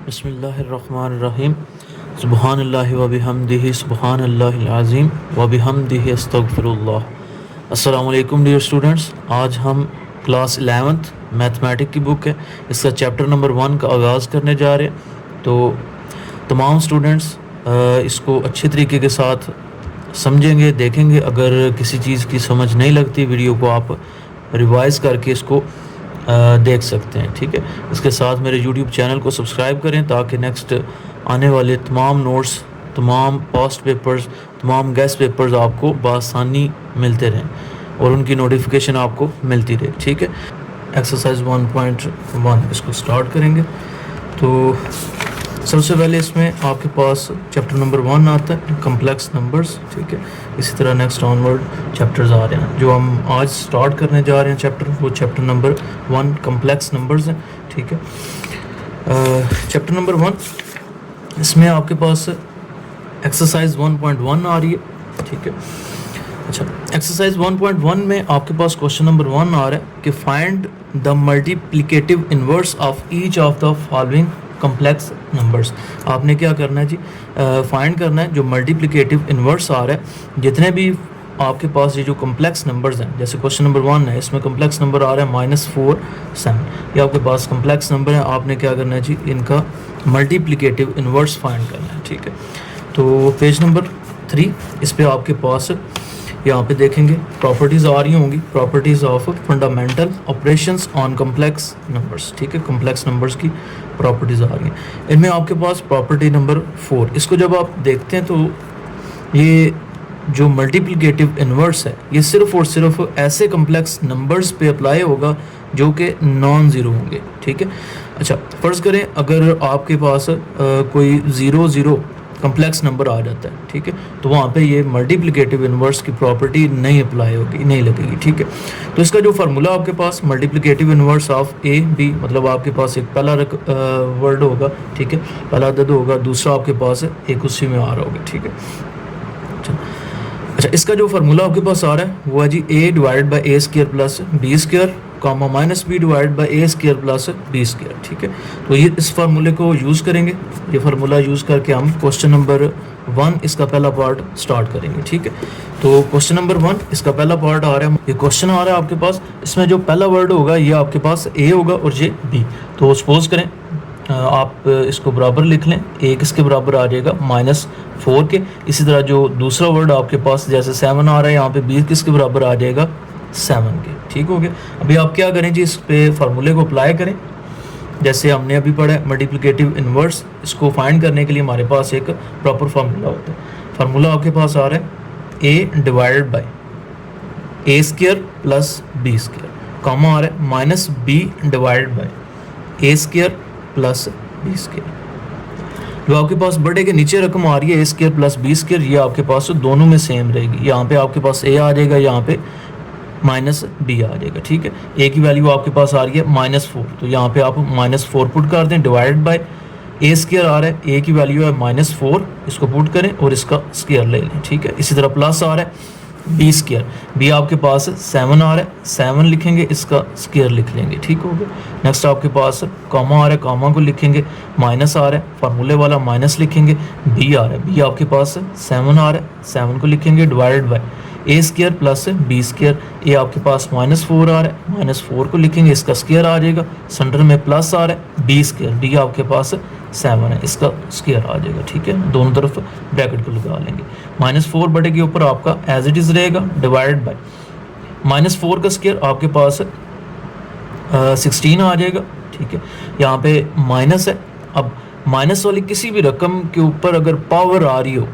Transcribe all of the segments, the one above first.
बिस्मिल्लाहिर्रहमानिर्रहीम सुब्हानल्लाहि व बिहम्दिही सुब्हानल्लाहिल अज़ीम व बिहम्दिही अस्तगफिरुल्लाह। अस्सलाम वालेकुम डियर स्टूडेंट्स, आज हम क्लास 11th मैथमेटिक्स की बुक है, इसका चैप्टर नंबर 1 का आगाज़ करने जा रहे हैं। तो तमाम स्टूडेंट्स इसको अच्छे तरीके के साथ समझेंगे, देखेंगे। अगर किसी चीज़ की समझ नहीं लगती, वीडियो को आप रिवाइज़ करके इसको देख सकते हैं, ठीक है। इसके साथ मेरे यूट्यूब चैनल को सब्सक्राइब करें ताकि नेक्स्ट आने वाले तमाम नोट्स, तमाम पास्ट पेपर्स, तमाम गेस्ट पेपर्स आपको बआसानी मिलते रहें और उनकी नोटिफिकेशन आपको मिलती रहे, ठीक है। एक्सरसाइज 1.1 इसको स्टार्ट करेंगे। तो सबसे पहले इसमें आपके पास चैप्टर नंबर 1 आता है, कम्प्लेक्स नंबर्स, ठीक है। इसी तरह नेक्स्ट ऑनवर्ड चैप्टर्स आ रहे हैं। जो हम आज स्टार्ट करने जा रहे हैं चैप्टर, वो चैप्टर नंबर 1 कम्प्लेक्स नंबर्स हैं, ठीक है। चैप्टर नंबर 1 इसमें आपके पास एक्सरसाइज 1.1 आ रही है, ठीक है। अच्छा, एक्सरसाइज 1.1 में आपके पास क्वेश्चन नंबर 1 आ रहा है कि find the multiplicative inverse of each of the following complex numbers. आपने क्या करना है जी, फाइंड करना है जो मल्टीप्लिकेटिव इनवर्स आ रहा है, जितने भी आपके पास ये जो कम्प्लेक्स नंबर्स हैं। जैसे क्वेश्चन नंबर 1 है, इसमें कम्प्लेक्स नंबर आ रहा है -4 7, ये आपके पास कम्प्लेक्स नंबर है। आपने क्या करना है जी, इनका मल्टीप्लिकेटिव इनवर्स फाइंड करना है, ठीक है। तो पेज नंबर 3 इस पर आपके पास यहाँ पे देखेंगे प्रॉपर्टीज़ आ रही होंगी, properties of fundamental operations on complex numbers, ठीक है। कम्प्लेक्स नंबर्स की प्रॉपर्टीज़ आ रही हैं। इनमें आपके पास प्रॉपर्टी नंबर 4, इसको जब आप देखते हैं तो ये जो मल्टीप्लिकेटिव इनवर्स है, ये सिर्फ और सिर्फ ऐसे कम्प्लेक्स नंबर्स पे अप्लाई होगा जो कि नॉन ज़ीरो होंगे, ठीक है। अच्छा, फ़र्ज़ करें अगर आपके पास कोई 0 0 कम्प्लेक्स नंबर आ जाता है, ठीक है, तो वहाँ पे ये मल्टीप्लिकेटिव इनवर्स की प्रॉपर्टी नहीं अप्लाई होगी, नहीं लगेगी, ठीक है। तो इसका जो फार्मूला आपके पास multiplicative inverse of A B, मतलब आपके पास एक पहला वर्ड होगा, ठीक है, पहला अदद होगा, दूसरा आपके पास एक उसी में आ रहा होगा, ठीक है। अच्छा, इसका जो फार्मूला आपके पास आ रहा है वो है जी a divided by A square plus B square comma minus b divide by A square plus B square, ठीक है। तो ये इस फार्मूले को यूज़ करेंगे, ये फार्मूला यूज़ करके हम क्वेश्चन नंबर 1 इसका पहला पार्ट स्टार्ट करेंगे, ठीक है। तो क्वेश्चन नंबर 1 इसका पहला पार्ट आ रहा है, ये क्वेश्चन आ रहा है आपके पास, इसमें जो पहला वर्ड होगा ये आपके पास ए होगा और ये बी। तो सपोज करें आप इसको बराबर लिख लें, ए किसके बराबर आ जाएगा -4 के। इसी तरह जो दूसरा वर्ड आपके पास जैसे 7 आ रहा है, यहाँ पे बी किसके बराबर आ जाएगा 7 के, ठीक हो गया। अभी आप क्या करें जी, इस पे फार्मूले को अप्लाई करें जैसे हमने अभी पढ़ा है मल्टीप्लिकेटिव इनवर्स। इसको फाइंड करने के लिए हमारे पास एक प्रॉपर फार्मूला होता है। फार्मूला आपके पास आ रहा है a divided by A square plus B square, comma आ रहा है minus B divided by A square plus B square. जो आपके पास बड़े के नीचे रकम आ रही है A square plus B square, ये आपके पास दोनों में सेम रहेगी। यहाँ पे आपके पास ए आ जाएगा, यहाँ पे माइनस बी आ जाएगा, ठीक है। ए की वैल्यू आपके पास आ रही है -4, तो यहाँ पे आप -4 पुट कर दें, डिवाइडेड बाय ए स्क्वायर आ रहा है, ए की वैल्यू है -4, इसको पुट करें और इसका स्क्वायर ले लें, ठीक है। इसी तरह प्लस आ रहा है बी स्क्वायर, बी आपके पास 7 आ रहा है, 7 लिखेंगे, इसका स्क्वायर लिख लेंगे, ठीक हो गया। नेक्स्ट आपके पास कामा आ रहा है, कामा को लिखेंगे, माइनस आ रहा है, फार्मूले वाला माइनस लिखेंगे, बी आ रहा है, बी आपके पास 7 आ रहा है, 7 को लिखेंगे, divided by A square plus B square, A आपके पास -4 आ रहा है, -4 को लिखेंगे, इसका स्क्वायर आ जाएगा, सेंटर में प्लस आ रहा है, बी स्क्वायर, बी आपके पास 7 है, इसका स्क्वायर आ जाएगा, ठीक है। दोनों तरफ ब्रैकेट को लगा लेंगे, -4 बटे के ऊपर आपका एज इट इज़ रहेगा, डिवाइडेड बाय -4 का स्क्वायर आपके पास 16 आ जाएगा, ठीक है। यहाँ पे माइनस है, अब माइनस वाली किसी भी रकम के ऊपर अगर पावर आ रही हो,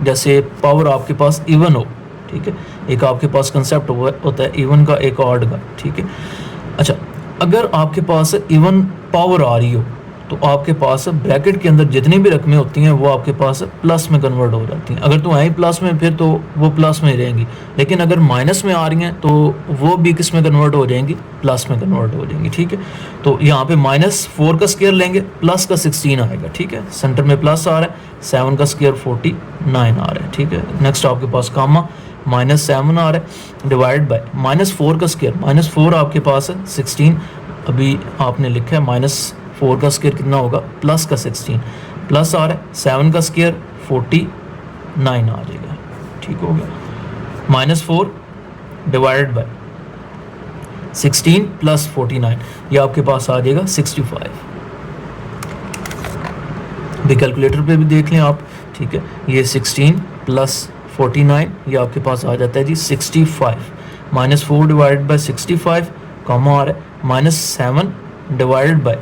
जैसे पावर आपके पास इवन हो, ठीक है, एक आपके पास कंसेप्ट होता है इवन का, एक ऑड का, ठीक है। अच्छा, अगर आपके पास इवन पावर आ रही हो तो आपके पास ब्रैकेट के अंदर जितनी भी रकमें होती हैं वो आपके पास प्लस में कन्वर्ट हो जाती हैं। अगर तो आई प्लस में, फिर तो वो प्लस में ही रहेंगी, लेकिन अगर माइनस में आ रही हैं तो वो भी किस में कन्वर्ट हो जाएंगी, प्लस में कन्वर्ट हो जाएंगी, ठीक है। तो यहाँ पे -4 का स्क्वायर लेंगे, प्लस का 16 आएगा, ठीक है। सेंटर में प्लस आ रहा है, 7 का स्क्वायर 49 आ रहा है, ठीक है। नेक्स्ट आपके पास कामा -7 आ रहा है, डिवाइड बाय -4 का स्क्वायर, -4 आपके पास है 16, अभी आपने लिखा है 4 का स्क्वायर कितना होगा, प्लस का 16 प्लस आ रहा है 7 का स्क्वायर 49 आ जाएगा, ठीक हो गया। -4 डिवाइडेड बाय 16 प्लस 49 ये आपके पास आ जाएगा 65। भी कैलकुलेटर पे भी देख लें आप, ठीक है। ये 16 प्लस 49 ये आपके पास आ जाता है जी 65। -4 डिवाइडेड बाय 65 कॉमा आ रहा है -7 डिवाइडेड बाय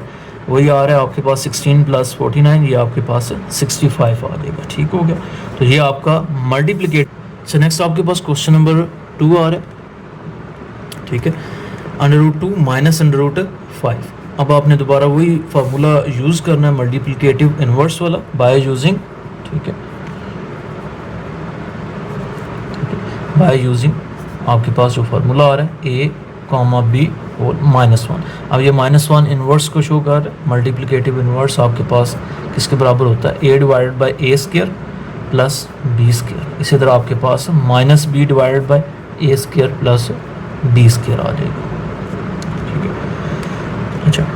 वही आ रहा है आपके पास 16 प्लस 49 ये आपके पास 65 आ जाएगा, ठीक हो गया। तो ये आपका मल्टीप्लिकेट। सो नेक्स्ट आपके पास क्वेश्चन नंबर 2 आ रहा है, ठीक है। √2 माइनस √5। अब आपने दोबारा वही फार्मूला यूज़ करना है मल्टीप्लिकेटिव इन्वर्स वाला बाय यूजिंग, ठीक है, बाय यूजिंग आपके पास जो फार्मूला आ रहा है a, b और -1। अब ये -1 इन्वर्स को शो कर रहा है। मल्टीप्लिकेटिव इन्वर्स आपके पास किसके बराबर होता है, a divided by a square plus b square. इसी तरह आपके पास -b divided by a square plus b square आ जाएगा, ठीक है। अच्छा,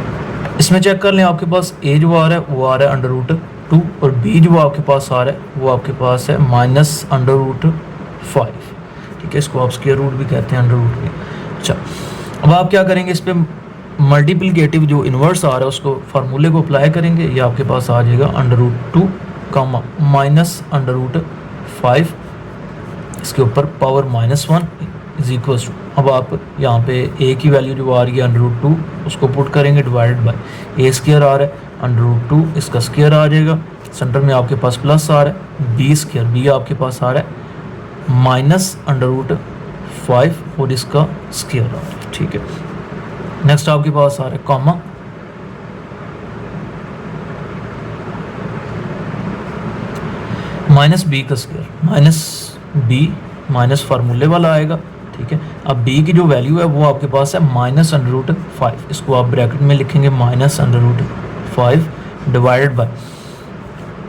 इसमें चेक कर लें, आपके पास a जो आ रहा है वो आ रहा है √2 और b जो आपके पास आ रहा है वो आपके पास है -√5, ठीक है। इसको आप स्क्वायर रूट भी कहते हैं, √2 भी। अच्छा, अब आप क्या करेंगे, इस पर मल्टीप्लिकेटिव जो इन्वर्स आ रहा है उसको फार्मूले को अप्लाई करेंगे। ये आपके पास आ जाएगा √2 कामा -√5 इसके ऊपर पावर -1 इज इक्वल टू, अब आप यहाँ पे a की वैल्यू जो आ रही है √2 उसको पुट करेंगे डिवाइडेड बाय a स्क्वायर आ रहा है √2 इसका स्क्वायर आ जाएगा, सेंटर में आपके पास प्लस आ रहा है b स्क्वायर, b आपके पास आ रहा है -√5 और इसका स्क्वायर आ रहा है, ठीक है। नेक्स्ट आपके पास आ रहा है कॉमा -b का स्क्वायर, -b माइनस फार्मूले वाला आएगा, ठीक है। अब b की जो वैल्यू है वो आपके पास है -√5, इसको आप ब्रैकेट में लिखेंगे -√5 divided bye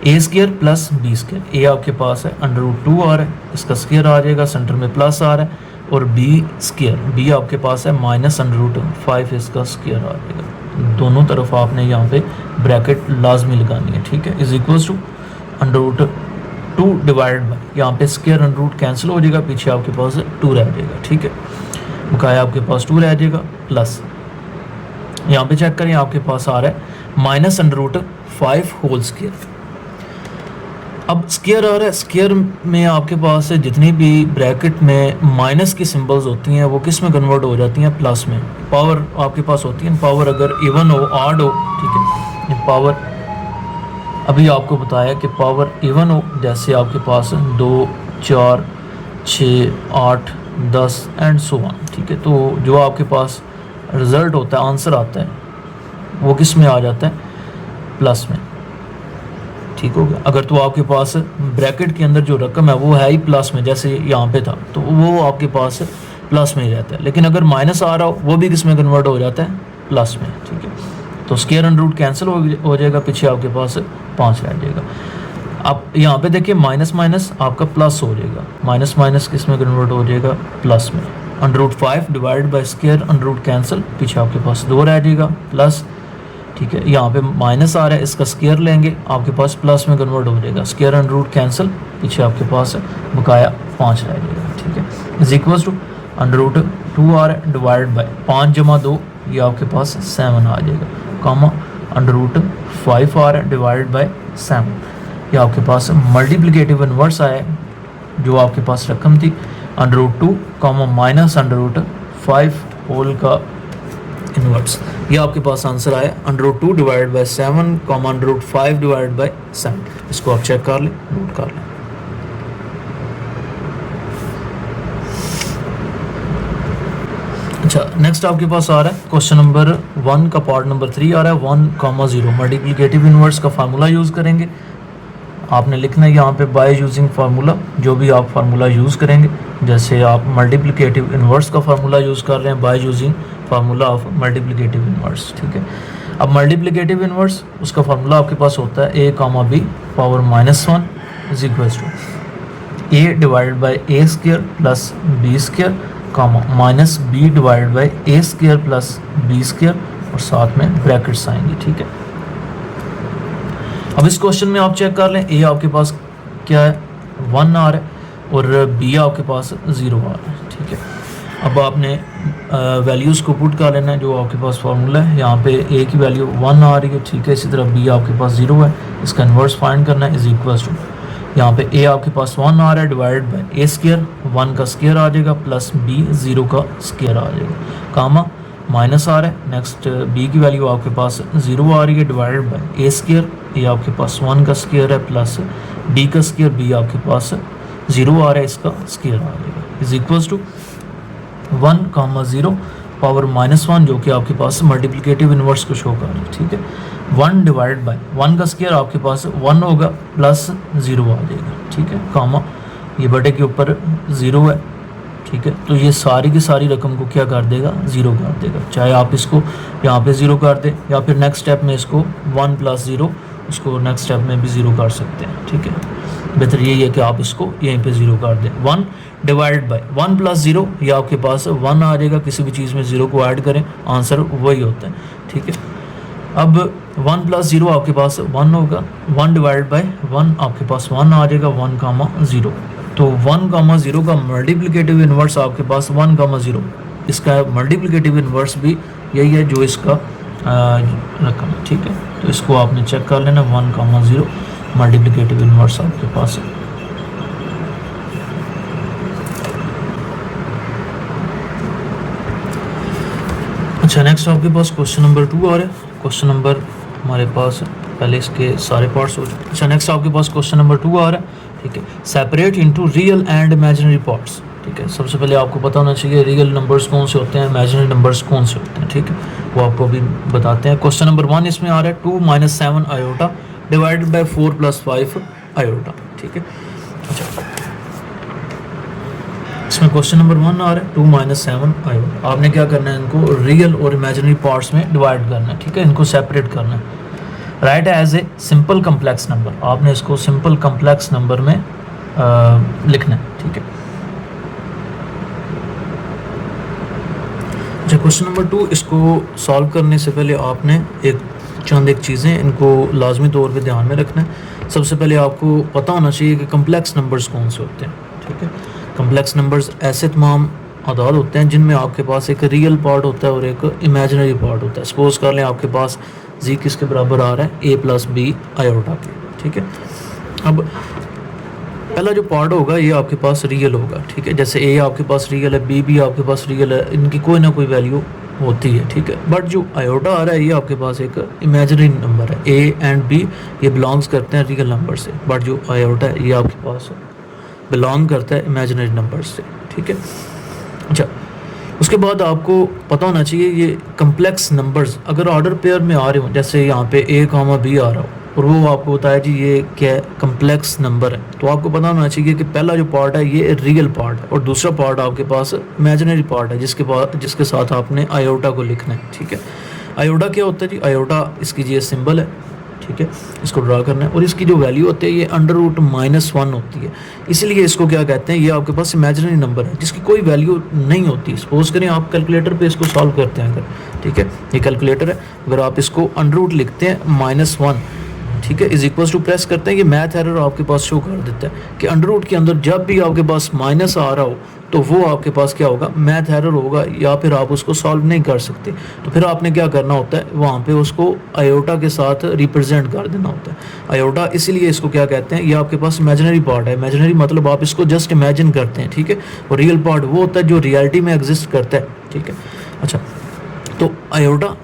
a square plus b square. a आपके पास है √2 आ रहा है, इसका स्क्वायर आ जाएगा, सेंटर में प्लस आ रहा है, और b स्क्वायर, b आपके पास है -√5 इसका स्क्वायर आ जाएगा। दोनों तरफ आपने यहाँ पे ब्रैकेट लाजमी लगानी है, ठीक है, is equal to √2 divided by, यहाँ पे स्क्वायर √रूट कैंसिल हो जाएगा, पीछे आपके पास 2 रह जाएगा, ठीक है। बकाया आपके पास 2 रह जाएगा, प्लस यहाँ पे चेक करें आपके पास आ रहा है -√5 होल स्क्वायर। अब स्क्वायर आ रहा है, स्क्वायर में आपके पास जितनी भी ब्रैकेट में माइनस की सिंबल्स होती हैं वो किस में कन्वर्ट हो जाती हैं, प्लस में। पावर आपके पास होती है, पावर अगर इवन हो ऑड हो, ठीक है, पावर अभी आपको बताया कि पावर इवन हो, जैसे आपके पास 2 4 6 8 10 एंड सो ऑन, ठीक है। तो जो आपके पास रिज़ल्ट होता है, आंसर आता है, वो किस में आ जाता है, प्लस में, ठीक हो गया। अगर तो आपके पास ब्रैकेट के अंदर जो रकम है वो है ही प्लस में, जैसे यहाँ पे था, तो वो आपके पास प्लस में ही रहता है। लेकिन अगर माइनस आ रहा हो वो भी किस में कन्वर्ट हो जाता है, प्लस में, ठीक है। तो स्क्वायर √रूट कैंसिल हो जाएगा, पीछे आपके पास 5 रह जाएगा। आप यहाँ पे देखिए माइनस माइनस आपका प्लस हो जाएगा, माइनस माइनस किस में कन्वर्ट हो जाएगा, प्लस में। √5 divided by square √root cancel, पीछे आपके पास 2 रह जाएगा, प्लस, ठीक है। यहाँ पे माइनस आ रहा है, इसका स्क्वायर लेंगे, आपके पास प्लस में कन्वर्ट हो जाएगा, स्क्वायर √रूट कैंसिल, पीछे आपके पास बकाया 5 रह जाएगा, ठीक है, इज इक्वल टू √2 आ रहा है डिवाइडेड बाय 5 जमा 2 ये आपके पास 7 आ जाएगा, कामा √5 आ रहा है डिवाइडेड बाय 7, ये आपके पास मल्टीप्लिकेटिव इन्वर्स आया है। जो आपके पास रकम थी √2 कामा -√5 होल का इन्वर्स, ये आपके पास आंसर आया √2 divided by 7 comma √5 divided by 7। इसको आप चेक कर लें, नोट कर लें। अच्छा, नेक्स्ट आपके पास आ रहा है क्वेश्चन नंबर 1 का पार्ट नंबर 3 आ रहा है 1,0 मल्टीप्लिकेटिव इन्वर्स का फार्मूला यूज़ करेंगे। आपने लिखना है यहाँ पे बाय यूजिंग फार्मूला, जो भी आप फार्मूला यूज़ करेंगे, जैसे आप मल्टीप्लिकेटिव इन्वर्स का फार्मूला यूज़ कर रहे हैं by using formula of multiplicative inverse, ठीक है। अब मल्टीप्लिकेटिव इन्वर्स उसका फार्मूला आपके पास होता है a, b power -1 is equal to a divided by a square plus b square comma -b divided by a square plus b square, और साथ में ब्रैकेट्स आएंगे, ठीक है। अब इस क्वेश्चन में आप चेक कर लें, ए आपके पास क्या है 1 आ रहा है और बी आपके पास 0 आ रहा है, ठीक है। अब आपने वैल्यूज़ को पुट कर लेना है, जो आपके पास फार्मूला है। यहाँ पे ए की वैल्यू 1 आ रही है, ठीक है। इसी तरह बी आपके पास 0 है, इसका इन्वर्स फाइंड करना है, इज इक्वल टू यहाँ पे ए आपके पास 1 आ रहा है डिवाइडेड बाई ए स्क्वायर, 1 का स्क्वायर आ जाएगा प्लस बी 0 का स्क्वायर आ जाएगा, कामा माइनस आ रहा है। नेक्स्ट बी की वैल्यू आपके पास 0 आ रही है divided by A square, A आपके पास 1 का स्क्वायर है प्लस बी का स्क्वायर, बी आपके पास 0 आ रहा है, इसका स्क्वायर आ जाएगा, is equal to 1 comma 0 power -1, जो कि आपके पास मल्टीप्लिकेटिव इन्वर्स को शो कर रहा है, ठीक है। 1 डिवाइड बाई 1 का स्क्वायर आपके पास 1 होगा प्लस 0 आ जाएगा, ठीक है, कामा ये बटे के ऊपर 0 है, ठीक है। तो ये सारी की सारी रकम को क्या कर देगा, 0 कर देगा। चाहे आप इसको यहाँ पे 0 कर दें या फिर नेक्स्ट स्टेप में इसको 1 प्लस 0 उसको नेक्स्ट स्टेप में भी 0 कर सकते हैं, ठीक है। बेहतर यही है कि आप इसको यहीं पे 0 कर दें। 1 डिवाइड बाई 1 प्लस 0, ये आपके पास 1 आ जाएगा, किसी भी चीज़ में 0 को ऐड करें आंसर वही होता है, ठीक है। अब 1 प्लस 0 आपके पास 1 होगा, 1 डिवाइड बाई 1 आपके पास 1 आ जाएगा, 1 कामा 0। तो 1 कामा 0 का मल्टीप्लिकेटिव इन्वर्स आपके पास 1 कामा 0, इसका मल्टीप्लिकेटिव इन्वर्स भी यही है जो इसका रकम है, ठीक है। तो इसको आपने चेक कर लेना, 1 कामा 0 मल्टीप्लिकेटिव इन्वर्स आपके पास है। अच्छा, नेक्स्ट आपके पास क्वेश्चन नंबर 2 आ रहा है। क्वेश्चन नंबर हमारे पास पहले इसके सारे पार्ट्स हो जाए। अच्छा, नेक्स्ट आपके पास क्वेश्चन नंबर 2 आ रहा है, ठीक है। Separate into real and imaginary parts, ठीक है। सबसे पहले आपको पता होना चाहिए रियल नंबर्स कौन से होते हैं, इमेजिनरी नंबर्स कौन से होते हैं, ठीक है, वो आपको अभी बताते हैं। क्वेश्चन नंबर 1 इसमें आ रहा है 2 - 7 आयोटा डिवाइडेड बाई 4 + 5 आयोटा, ठीक है। अच्छा, इसमें क्वेश्चन नंबर 1 आ रहा है 2 - 7 आयोटा। आपने क्या करना है, इनको रियल और इमेजिनरी पार्ट्स में डिवाइड करना है, ठीक है, इनको सेपरेट करना है। Write as a simple complex number, आपने इसको सिंपल कम्प्लेक्स नंबर में लिखना है, ठीक है। अच्छा, क्वेश्चन नंबर 2 इसको सॉल्व करने से पहले आपने एक चीज़ें इनको लाजमी तौर पे ध्यान में रखना है। सबसे पहले आपको पता होना चाहिए कि कम्प्लेक्स नंबर्स कौन से होते हैं, ठीक है। कम्प्लेक्स नंबर्स ऐसे तमाम आदाद होते हैं जिनमें आपके पास एक रियल पार्ट होता है और एक इमेजिनरी पार्ट होता है। सपोज कर लें आपके पास जी किसके बराबर आ रहा है, a + b आयोटा के, ठीक है। अब पहला जो पार्ट होगा ये आपके पास रियल होगा, ठीक है। जैसे a आपके पास रियल है, b भी आपके पास रियल है, इनकी कोई ना कोई वैल्यू होती है, ठीक है। बट जो आयोटा आ रहा है ये आपके पास एक इमेजिनरी नंबर है, a एंड b ये बिलोंग्स करते हैं रियल नंबर से, बट जो आयोटा है ये आपके पास बिलोंग करता है इमेजिनरी नंबर से, ठीक है। अच्छा, उसके बाद आपको पता होना चाहिए ये कम्प्लेक्स नंबर्स अगर ऑर्डर पेयर में आ रहे हो, जैसे यहाँ पे a, b आ रहा हो और वो आपको बताया जी ये क्या कम्प्लेक्स नंबर है, तो आपको पता होना चाहिए कि पहला जो पार्ट है ये रियल पार्ट है और दूसरा पार्ट आपके पास इमेजिनरी पार्ट है जिसके साथ आपने आयोटा को लिखना है, ठीक है। आयोटा क्या होता है जी, आयोटा इसकी ये सिंबल है, ठीक है, इसको ड्रा करना है और इसकी जो वैल्यू होती है ये √-1 होती है, इसलिए इसको क्या कहते हैं, ये आपके पास इमेजिनरी नंबर है जिसकी कोई वैल्यू नहीं होती। सपोज करें आप कैलकुलेटर पे इसको सॉल्व करते हैं अगर, ठीक है, ये कैलकुलेटर है, अगर आप इसको √ लिखते हैं -1, ठीक है, इज इक्वल टू प्रेस करते हैं, ये मैथ एरर आपके पास शो कर देता है कि √ के अंदर जब भी आपके पास माइनस आ रहा हो तो वो आपके पास क्या होगा, मैथ एरर होगा या फिर आप उसको सॉल्व नहीं कर सकते। तो फिर आपने क्या करना होता है, वहाँ पे उसको आयोटा के साथ रिप्रेजेंट कर देना होता है। आयोटा इसीलिए इसको क्या कहते हैं, ये आपके पास इमेजिनरी पार्ट है। इमेजिनरी मतलब आप इसको जस्ट इमेजिन करते हैं, ठीक है, और रियल पार्ट वो होता है जो रियलिटी में एग्जिस्ट करता है, ठीक है। अच्छा, तो आयोटा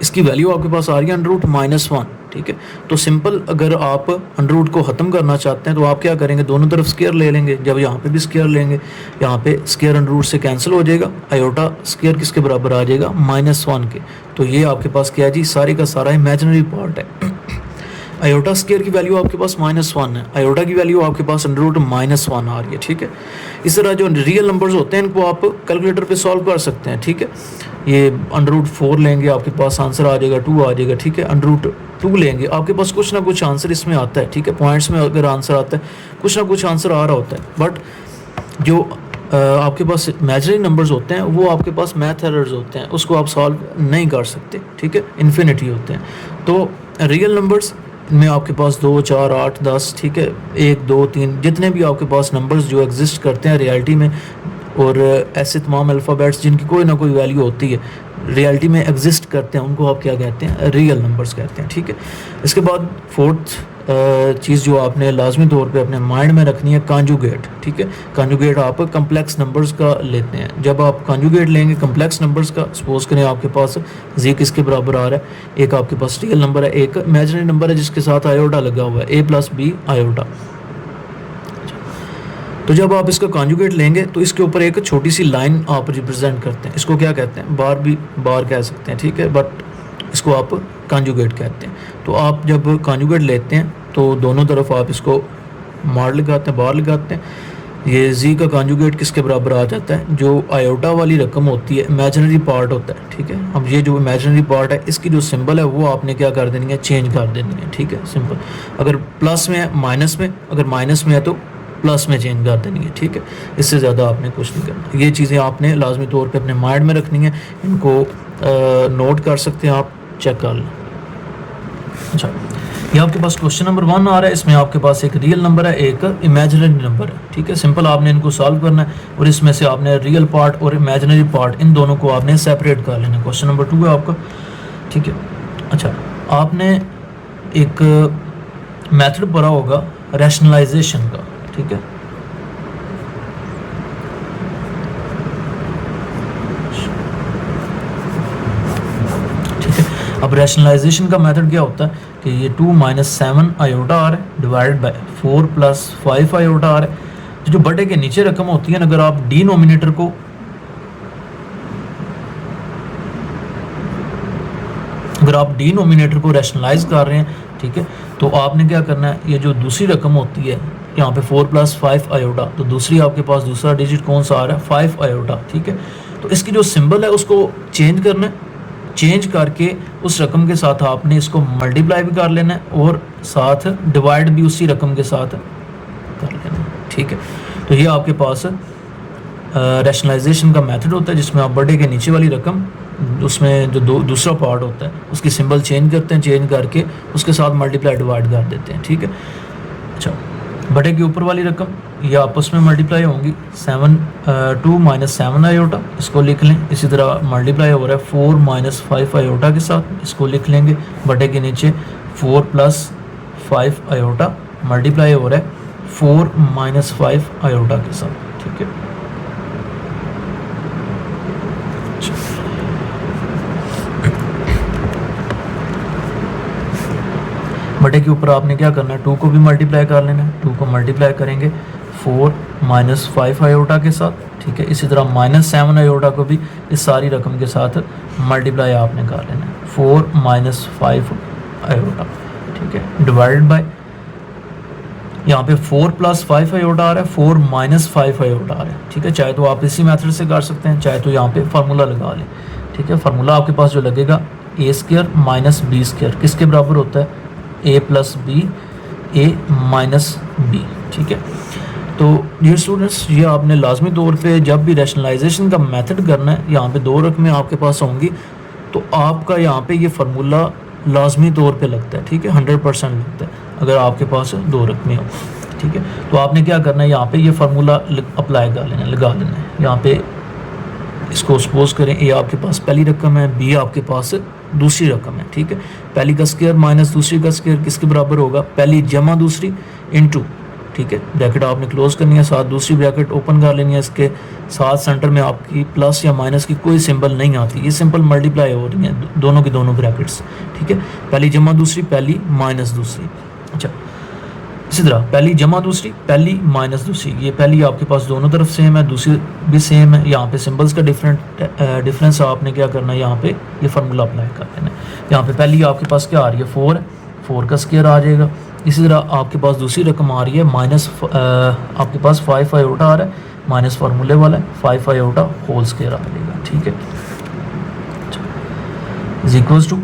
इसकी वैल्यू आपके पास आ रही है √-1, ठीक है। तो सिंपल अगर आप √ को ख़त्म करना चाहते हैं तो आप क्या करेंगे, दोनों तरफ स्क्वायर ले लेंगे, जब यहाँ पे भी स्क्वायर लेंगे यहाँ पे स्क्वायर √ से कैंसिल हो जाएगा, आयोटा स्क्वायर किसके बराबर आ जाएगा, -1 के। तो ये आपके पास क्या है जी, सारे का सारा इमेजिनरी पार्ट है। आयोटा स्क्वायर की वैल्यू आपके पास -1 है, आयोटा की वैल्यू आपके पास √-1 आ रही है, ठीक है। इस तरह जो रियल नंबर्स होते हैं इनको आप कैलकुलेटर पे सॉल्व कर सकते हैं, ठीक है। ये √4 लेंगे आपके पास आंसर आ जाएगा 2 आ जाएगा, ठीक है। √2 लेंगे आपके पास कुछ ना कुछ आंसर इसमें आता है, ठीक है। पॉइंट्स में अगर आंसर आता है कुछ ना कुछ आंसर आ रहा होता है, बट जो आपके पास इमेजिनरी नंबर्स होते हैं वो आपके पास मैथ एरर्स होते हैं, उसको आप सॉल्व नहीं कर सकते, ठीक है, इन्फिनिटी होते हैं। तो रियल नंबर्स इनमें आपके पास 2, 4, 8, 10, ठीक है, 1, 2, 3 जितने भी आपके पास नंबर्स जो एग्जिस्ट करते हैं रियलिटी में, और ऐसे तमाम अल्फ़ाबेट्स जिनकी कोई ना कोई वैल्यू होती है रियलिटी में एग्जिस्ट करते हैं, उनको आप क्या कहते हैं, रियल नंबर्स कहते हैं, ठीक है। इसके बाद फोर्थ चीज़ जो आपने लाजमी तौर पे अपने माइंड में रखनी है, कॉन्जुगेट, ठीक है। कॉन्जुगेट आप कम्प्लेक्स नंबर्स का लेते हैं। जब आप कॉन्जुगेट लेंगे कम्प्लेक्स नंबर्स का, सपोज करें आपके पास जी किसके बराबर आ रहा है, एक आपके पास रियल नंबर है, एक इमेजिनरी नंबर है जिसके साथ आयोटा लगा हुआ है, a + b आयोटा। तो जब आप इसका कॉन्जुगेट लेंगे तो इसके ऊपर एक छोटी सी लाइन आप रिप्रेजेंट करते हैं, इसको क्या कहते हैं, बार भी बार कह सकते हैं, ठीक है, बट इसको आप कॉन्जुगेट कहते हैं। तो आप जब कॉन्जुगेट लेते हैं तो दोनों तरफ आप इसको मार लगाते हैं, बार लगाते हैं, ये जी का कॉन्जुगेट किसके बराबर आ जाता है, जो आयोटा वाली रकम होती है इमेजिनरी पार्ट होता है, ठीक है। अब ये जो इमेजिनरी पार्ट है इसकी जो सिंबल है वो आपने क्या कर देनी है, चेंज कर देनी है, ठीक है, सिंपल। अगर प्लस में है माइनस में, अगर माइनस में है तो प्लस में चेंज कर देनी है, ठीक है। इससे ज़्यादा आपने कुछ नहीं करना। ये चीज़ें आपने लाजमी तौर पे अपने माइंड में रखनी है, इनको नोट कर सकते हैं आप, चेक कर लें। अच्छा, ये आपके पास क्वेश्चन नंबर 1 आ रहा है, इसमें आपके पास एक रियल नंबर है, एक इमेजिनरी नंबर है, ठीक है। सिंपल आपने इनको सॉल्व करना है और इसमें से आपने रियल पार्ट और इमेजिनरी पार्ट इन दोनों को आपने सेपरेट कर लेना है। क्वेश्चन नंबर 2 है आपका, ठीक है। अच्छा, आपने एक मेथड पढ़ा होगा रैशनलाइजेशन का, ठीक है। ठीक है, अब रैशनलाइजेशन का मेथड क्या होता है कि ये 2 - 7 आयोटा आ रहा है डिवाइडेड बाय 4 + 5 आयोटा आ रहा है। जो बटे के नीचे रकम होती है ना, अगर आप डिनोमिनेटर को रैशनलाइज कर रहे हैं, ठीक है, तो आपने क्या करना है, ये जो दूसरी रकम होती है यहाँ पे 4 + 5 आयोटा, तो दूसरी आपके पास दूसरा डिजिट कौन सा आ रहा है, 5 आयोटा, ठीक है। तो इसकी जो सिंबल है उसको चेंज करना है, चेंज करके उस रकम के साथ आपने इसको मल्टीप्लाई भी कर लेना है और साथ डिवाइड भी उसी रकम के साथ कर लेना है, ठीक है। तो ये आपके पास रैशनलाइजेशन का मेथड होता है जिसमें आप बड़े के नीचे वाली रकम, उसमें जो दूसरा पार्ट होता है उसकी सिंबल चेंज करते हैं, चेंज करके उसके साथ मल्टीप्लाई डिवाइड कर देते हैं, ठीक है। अच्छा, बटे के ऊपर वाली रकम ये आपस में मल्टीप्लाई होंगी, 2 - 7 आयोटा, इसको लिख लें। इसी तरह मल्टीप्लाई हो रहा है 4 - 5 आयोटा के साथ, इसको लिख लेंगे। बटे के नीचे 4 + 5 आयोटा मल्टीप्लाई हो रहा है 4 - 5 आयोटा के साथ, ठीक है। बटे के ऊपर आपने क्या करना है, 2 को भी मल्टीप्लाई कर लेना है। 2 को मल्टीप्लाई करेंगे 4 - 5 आयोटा के साथ, ठीक है। इसी तरह -7 आयोटा को भी इस सारी रकम के साथ मल्टीप्लाई आपने कर लेना है, 4 - 5 आयोटा, ठीक है, डिवाइडेड बाय यहाँ पे 4 + 5 आयोटा आ रहा है, 4 - 5 आयोटा आ रहा है, ठीक है। चाहे तो आप इसी मेथड से कर सकते हैं, चाहे तो यहाँ पे फार्मूला लगा लें, ठीक है। फार्मूला आपके पास जो लगेगा a² - b² किसके बराबर होता है, a + b a - b, ठीक है। तो डियर स्टूडेंट्स, ये आपने लाजमी तौर पे जब भी रैशनलाइजेशन का मेथड करना है, यहाँ पे 2 रकमें आपके पास होंगी तो आपका यहाँ पे ये फार्मूला लाजमी तौर पे लगता है, ठीक है, 100% लगता है अगर आपके पास 2 रकमें हो, ठीक है। तो आपने क्या करना है, यहाँ पे ये फार्मूला अप्लाई कर लेना, लगा लेना है। यहाँ पे इसको सपोज करें ए आपके पास पहली रकम है, बी आपके पास दूसरी रकम है, ठीक है। पहली का स्क्वायर माइनस दूसरी का स्क्वायर किसके बराबर होगा, पहली जमा दूसरी इनटू, ठीक है। ब्रैकेट आपने क्लोज करनी है, साथ दूसरी ब्रैकेट ओपन कर लेनी है। इसके साथ सेंटर में आपकी प्लस या माइनस की कोई सिंबल नहीं आती, ये सिंपल मल्टीप्लाई हो रही है दोनों की दोनों ब्रैकेट्स, ठीक है। पहली जमा दूसरी, पहली माइनस दूसरी। अच्छा, इसी तरह पहली जमा दूसरी, पहली माइनस दूसरी, ये पहली आपके पास दोनों तरफ सेम है, दूसरी भी सेम है। यहाँ पे सिंबल्स का डिफरेंस आपने क्या करना है, यहाँ पे ये फार्मूला अप्लाई कर देना है। यहाँ पे पहली आपके पास क्या आ रही है, 4 है, 4 का स्क्वायर आ जाएगा। इसी तरह आपके पास दूसरी रकम आ रही है माइनस, आपके पास 5 आयोटा आ रहा है, माइनस फार्मूले वाला है, 5 आयोटा होल स्क्वायर आ जाएगा, ठीक है। इज इक्वल्स टू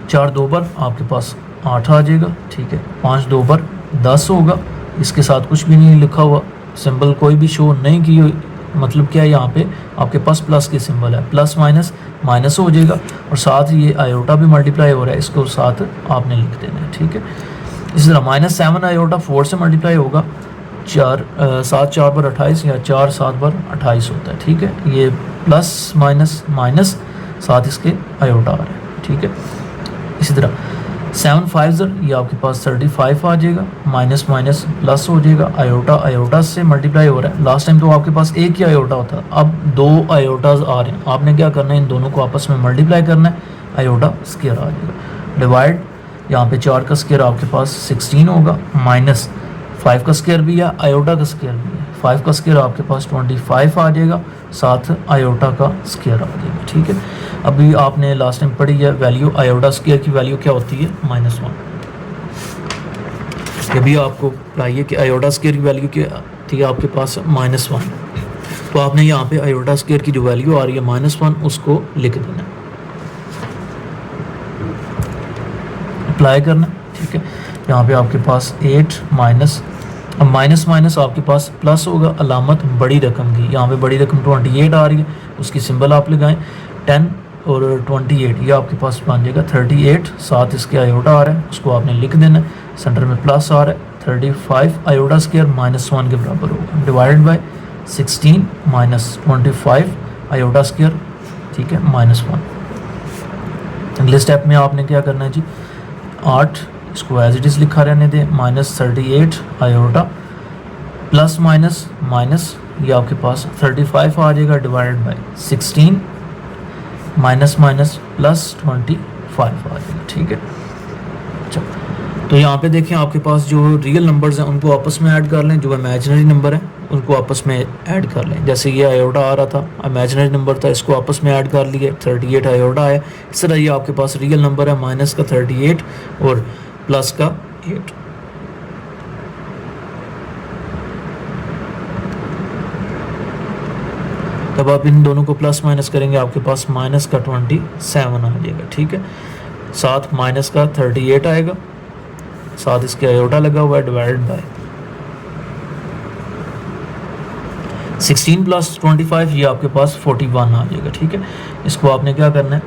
4 2 बार आपके पास 8 आ जाएगा, ठीक है। 5 2 बार 10 होगा, इसके साथ कुछ भी नहीं लिखा हुआ, सिंबल कोई भी शो नहीं की हुई, मतलब क्या है, यहाँ पे आपके पास प्लस की सिंबल है, प्लस माइनस माइनस हो जाएगा और साथ ही ये आयोटा भी मल्टीप्लाई हो रहा है, इसको साथ आपने लिख देना है, ठीक है। इसी तरह -7 आयोटा 4 से मल्टीप्लाई होगा, 7 4 पर 28 या 4 7 पर 28 होता है, ठीक है। ये प्लस माइनस माइनस 7 इसके आयोटा आ रहे हैं, ठीक है। इसी तरह 7 5 ये आपके पास 35 आ जाएगा, माइनस माइनस प्लस हो जाएगा, आयोटा आयोटा से मल्टीप्लाई हो रहा है। लास्ट टाइम तो आपके पास एक ही आयोटा होता, अब 2 आयोटाज आ रहे हैं, आपने क्या करना है, इन दोनों को आपस में मल्टीप्लाई करना है, आयोटा स्क्वायर आ जाएगा। डिवाइड, यहाँ पे 4 का स्क्वायर आपके पास 16 होगा, माइनस 5 का स्क्वायर भी है, आयोटा का स्क्वायर भी है, 5 का स्क्वायर आपके पास 25 आ जाएगा, साथ आयोटा का स्क्वायर आ जाएगा, ठीक है। अभी आपने लास्ट टाइम पढ़ी है वैल्यू, आयोटा स्क्वायर की वैल्यू क्या होती है, -1। ये भी आपको पढ़ाइए कि आयोटा स्क्वायर की वैल्यू क्या थी आपके पास, -1। तो आपने यहाँ पे आयोटा स्क्वायर की जो वैल्यू आ रही है -1, उसको लिख देना, अप्लाई करना, ठीक है। यहाँ पे आपके पास 8 माइनस, अब माइनस माइनस आपके पास प्लस होगा, अलामत बड़ी रकम की, यहाँ पे बड़ी रकम 28 आ रही है, उसकी सिंबल आप लगाएं, 10 और 28 ये आपके पास बन जाएगा 38, साथ इसके आयोटा आ रहा है, उसको आपने लिख देना है, सेंटर में प्लस आ रहा है, 35 आयोटा स्क्वायर -1 के बराबर होगा, divided by 16 minus 25 iota square, ठीक है, -1। अगले स्टेप में आपने क्या करना है जी, 8 इसको एज इट इज़ लिखा रहने दें, -38 आयोटा प्लस माइनस माइनस ये आपके पास 35 आ जाएगा, divided by 16 minus minus plus 25 आ जाएगा, ठीक है। अच्छा, तो यहाँ पे देखें आपके पास जो रियल नंबर्स हैं उनको आपस में ऐड कर लें, जो इमेजिनरी नंबर है उनको आपस में ऐड कर लें। जैसे ये आयोटा आ रहा था, इमेजिनरी नंबर था, इसको आपस में ऐड कर लिए, 38 आयोटा है। इस तरह ये आपके पास रियल नंबर है, माइनस का 38 और प्लस का 8। तब आप इन दोनों को प्लस माइनस करेंगे, आपके पास माइनस का 27 आ जाएगा, ठीक है। साथ माइनस का 38 आएगा, साथ इसके आयोटा लगा हुआ है, डिवाइडेड बाय 16 प्लस 25 ये आपके पास 41 आ जाएगा, ठीक है। इसको आपने क्या करना है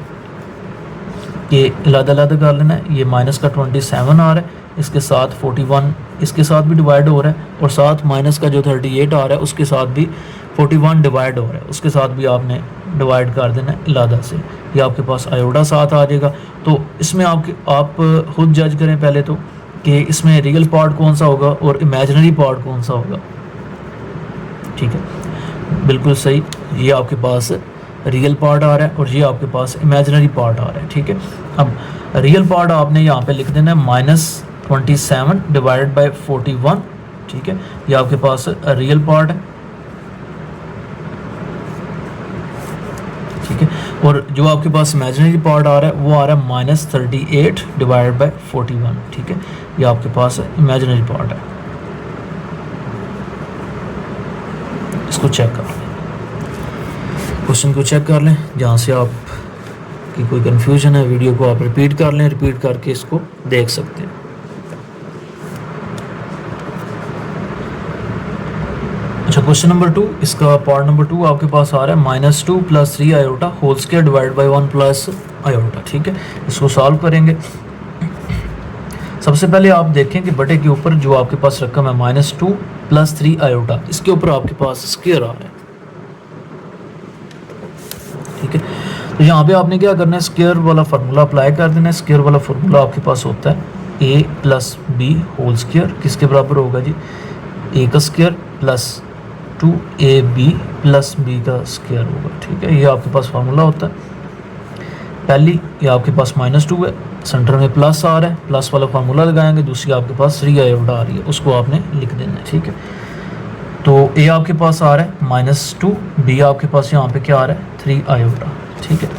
कि अलग-अलग कर लेना है। ये माइनस का 27 आ रहा है, इसके साथ 41 इसके साथ भी डिवाइड हो रहा है, और साथ माइनस का जो 38 आ रहा है उसके साथ भी 41 डिवाइड हो रहा है, उसके साथ भी आपने डिवाइड कर देना है अलग से। ये आपके पास आयोटा साथ आ जाएगा। तो इसमें आप खुद जज करें पहले तो कि इसमें रियल पार्ट कौन सा होगा और इमेजिनरी पार्ट कौन सा होगा, ठीक है। बिल्कुल सही, ये आपके पास रियल पार्ट आ रहा है और ये आपके पास इमेजिनरी पार्ट आ रहा है, ठीक है। अब रियल पार्ट आपने यहाँ पे लिख देना है -27 डिवाइडेड बाय 41, ठीक है। ये आपके पास रियल पार्ट है, ठीक है। और जो आपके पास इमेजिनरी पार्ट आ रहा है वो आ रहा है -38 डिवाइडेड बाय 41, ठीक है। ये आपके पास इमेजिनरी पार्ट है। इसको चेक कर लें, क्वेश्चन को चेक कर लें, जहाँ से आप की कोई कंफ्यूजन है वीडियो को आप रिपीट कर लें, रिपीट करके इसको देख सकते हैं। अच्छा, क्वेश्चन नंबर 2, इसका पार्ट नंबर 2 आपके पास आ रहा है -2 + 3 iota whole square divide by 1 plus iota, ठीक है। इसको सॉल्व करेंगे। सबसे पहले आप देखें कि बटे के ऊपर जो आपके पास रकम है -2 + 3 आयोटा, इसके ऊपर आपके पास स्क्वायर आ रहा है, ठीक है। तो यहाँ पे आपने क्या करना है, स्क्वायर वाला फार्मूला अप्लाई कर देना है। स्क्वायर वाला फार्मूला आपके पास होता है a + b होल स्क्वायर, किसके बराबर होगा जी, a का स्क्वायर प्लस 2ab + b का स्क्वायर होगा, ठीक है। ये आपके पास फार्मूला होता है। पहली ये आपके पास -2 है, सेंटर में प्लस आ रहा है, प्लस वाला फार्मूला लगाएंगे। दूसरी आपके पास 3 आयोटा आ रही है, उसको आपने लिख देना है, ठीक है। तो a आपके पास आ रहा है -2, b आपके पास यहाँ पे क्या आ रहा है 3 आयोटा, ठीक है।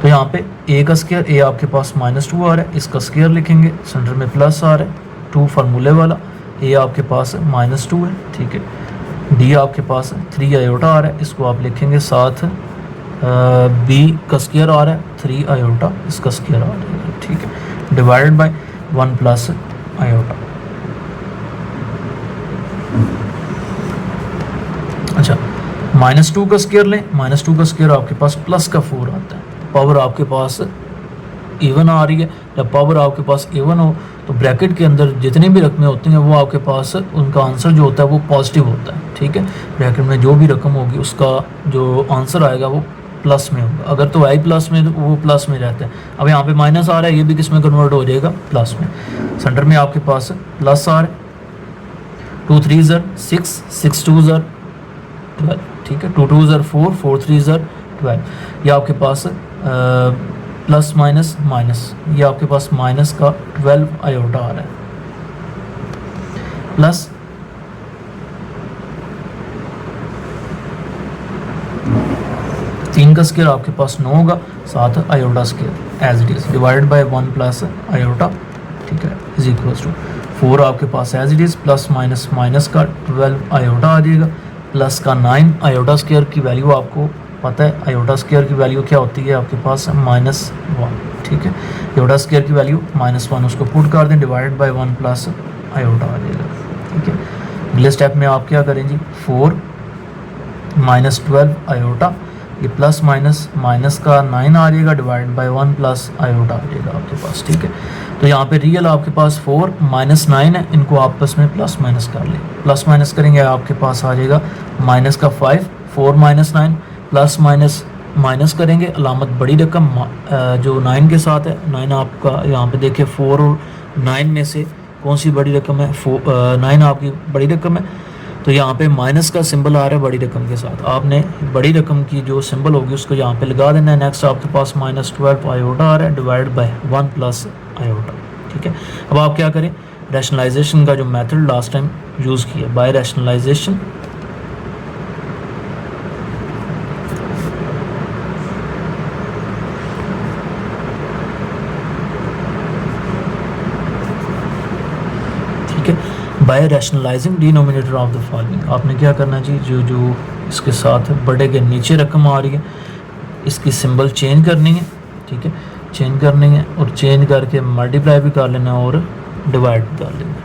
तो यहाँ पे a का स्क्वायर, a आपके पास -2 आ रहा है, इसका स्क्वायर लिखेंगे, सेंटर में प्लस आ रहा है, 2 फार्मूले वाला, a आपके पास -2 है, ठीक है। d आपके पास 3 आयोटा आ रहा है, इसको आप लिखेंगे, साथ b का स्क्वायर आ रहा है 3 आयोटा, इसका स्क्वायर आ रहा है, ठीक है, डिवाइडेड बाय 1 प्लस आयोटा। अच्छा, -2 का स्क्वायर लें, -2 का स्क्वायर आपके पास +4 आता है, पावर आपके पास इवन आ रही है, जब पावर आपके पास इवन हो तो ब्रैकेट के अंदर जितनी भी रकमें होती हैं वो आपके पास उनका आंसर जो होता है वो पॉजिटिव होता है, ठीक है। ब्रैकेट में जो भी रकम होगी उसका जो आंसर आएगा वो प्लस में होगा। अगर तो आई प्लस में तो वो प्लस में रहता है। अब यहाँ पे माइनस आ रहा है, ये भी किस में कन्वर्ट हो जाएगा, प्लस में। सेंटर में आपके पास प्लस आ रहा है, 2 3 ज़र 6, 6 2 ज़र 12, ठीक है। 2 2 ज़र 4, 4 3 ज़र 12। ये आपके पास प्लस माइनस माइनस, ये आपके पास माइनस का 12 आयोटा आ रहा है, प्लस 3 का स्क्वायर आपके पास 9 होगा, 7 iota square as it is divided by 1 plus iota, ठीक है, इज इक्वल टू 4 आपके पास as it is plus minus minus का 12 आयोटा आ जाएगा, प्लस का 9 आयोटा स्क्वायर की वैल्यू आपको पता है, आयोटा स्क्वायर की वैल्यू क्या होती है आपके पास -1, ठीक है। आयोटा स्क्वायर की वैल्यू -1 उसको पुट कर दें, डिवाइडेड बाय 1 प्लस आयोटा आ जाएगा, ठीक है। अगले स्टेप में आप क्या करें जी, 4 माइनस 12 आयोटा, ये प्लस माइनस माइनस का 9 आ जाएगा, डिवाइड बाय 1 प्लस आयोटा आ जाएगा आपके पास, ठीक है। तो यहाँ पे रियल आपके पास 4 माइनस 9 है, इनको आपस में प्लस माइनस कर लें, प्लस माइनस करेंगे आपके पास आ जाएगा माइनस का 5, 4 माइनस 9, प्लस माइनस माइनस करेंगे, अलामत बड़ी रकम जो 9 के साथ है, 9 आपका यहाँ पे देखिए 4 और 9 में से कौन सी बड़ी रकम है, 9 आपकी बड़ी रकम है, तो यहाँ पे माइनस का सिंबल आ रहा है बड़ी रकम के साथ, आपने बड़ी रकम की जो सिंबल होगी उसको यहाँ पे लगा देना है। नेक्स्ट आपके पास -12 आयोटा आ रहा है, डिवाइड बाय 1 प्लस आयोटा, ठीक है। अब आप क्या करें, रैशनलाइजेशन का जो मेथड लास्ट टाइम यूज़ किया, by rationalisation, by rationalising denominator of the following, आपने क्या करना जी, जो इसके साथ बड़े के नीचे रकम आ रही है इसकी सिंबल चेंज करनी है, ठीक है, चेंज करनी है, और चेंज करके मल्टीप्लाई भी कर लेना और डिवाइड भी कर लेना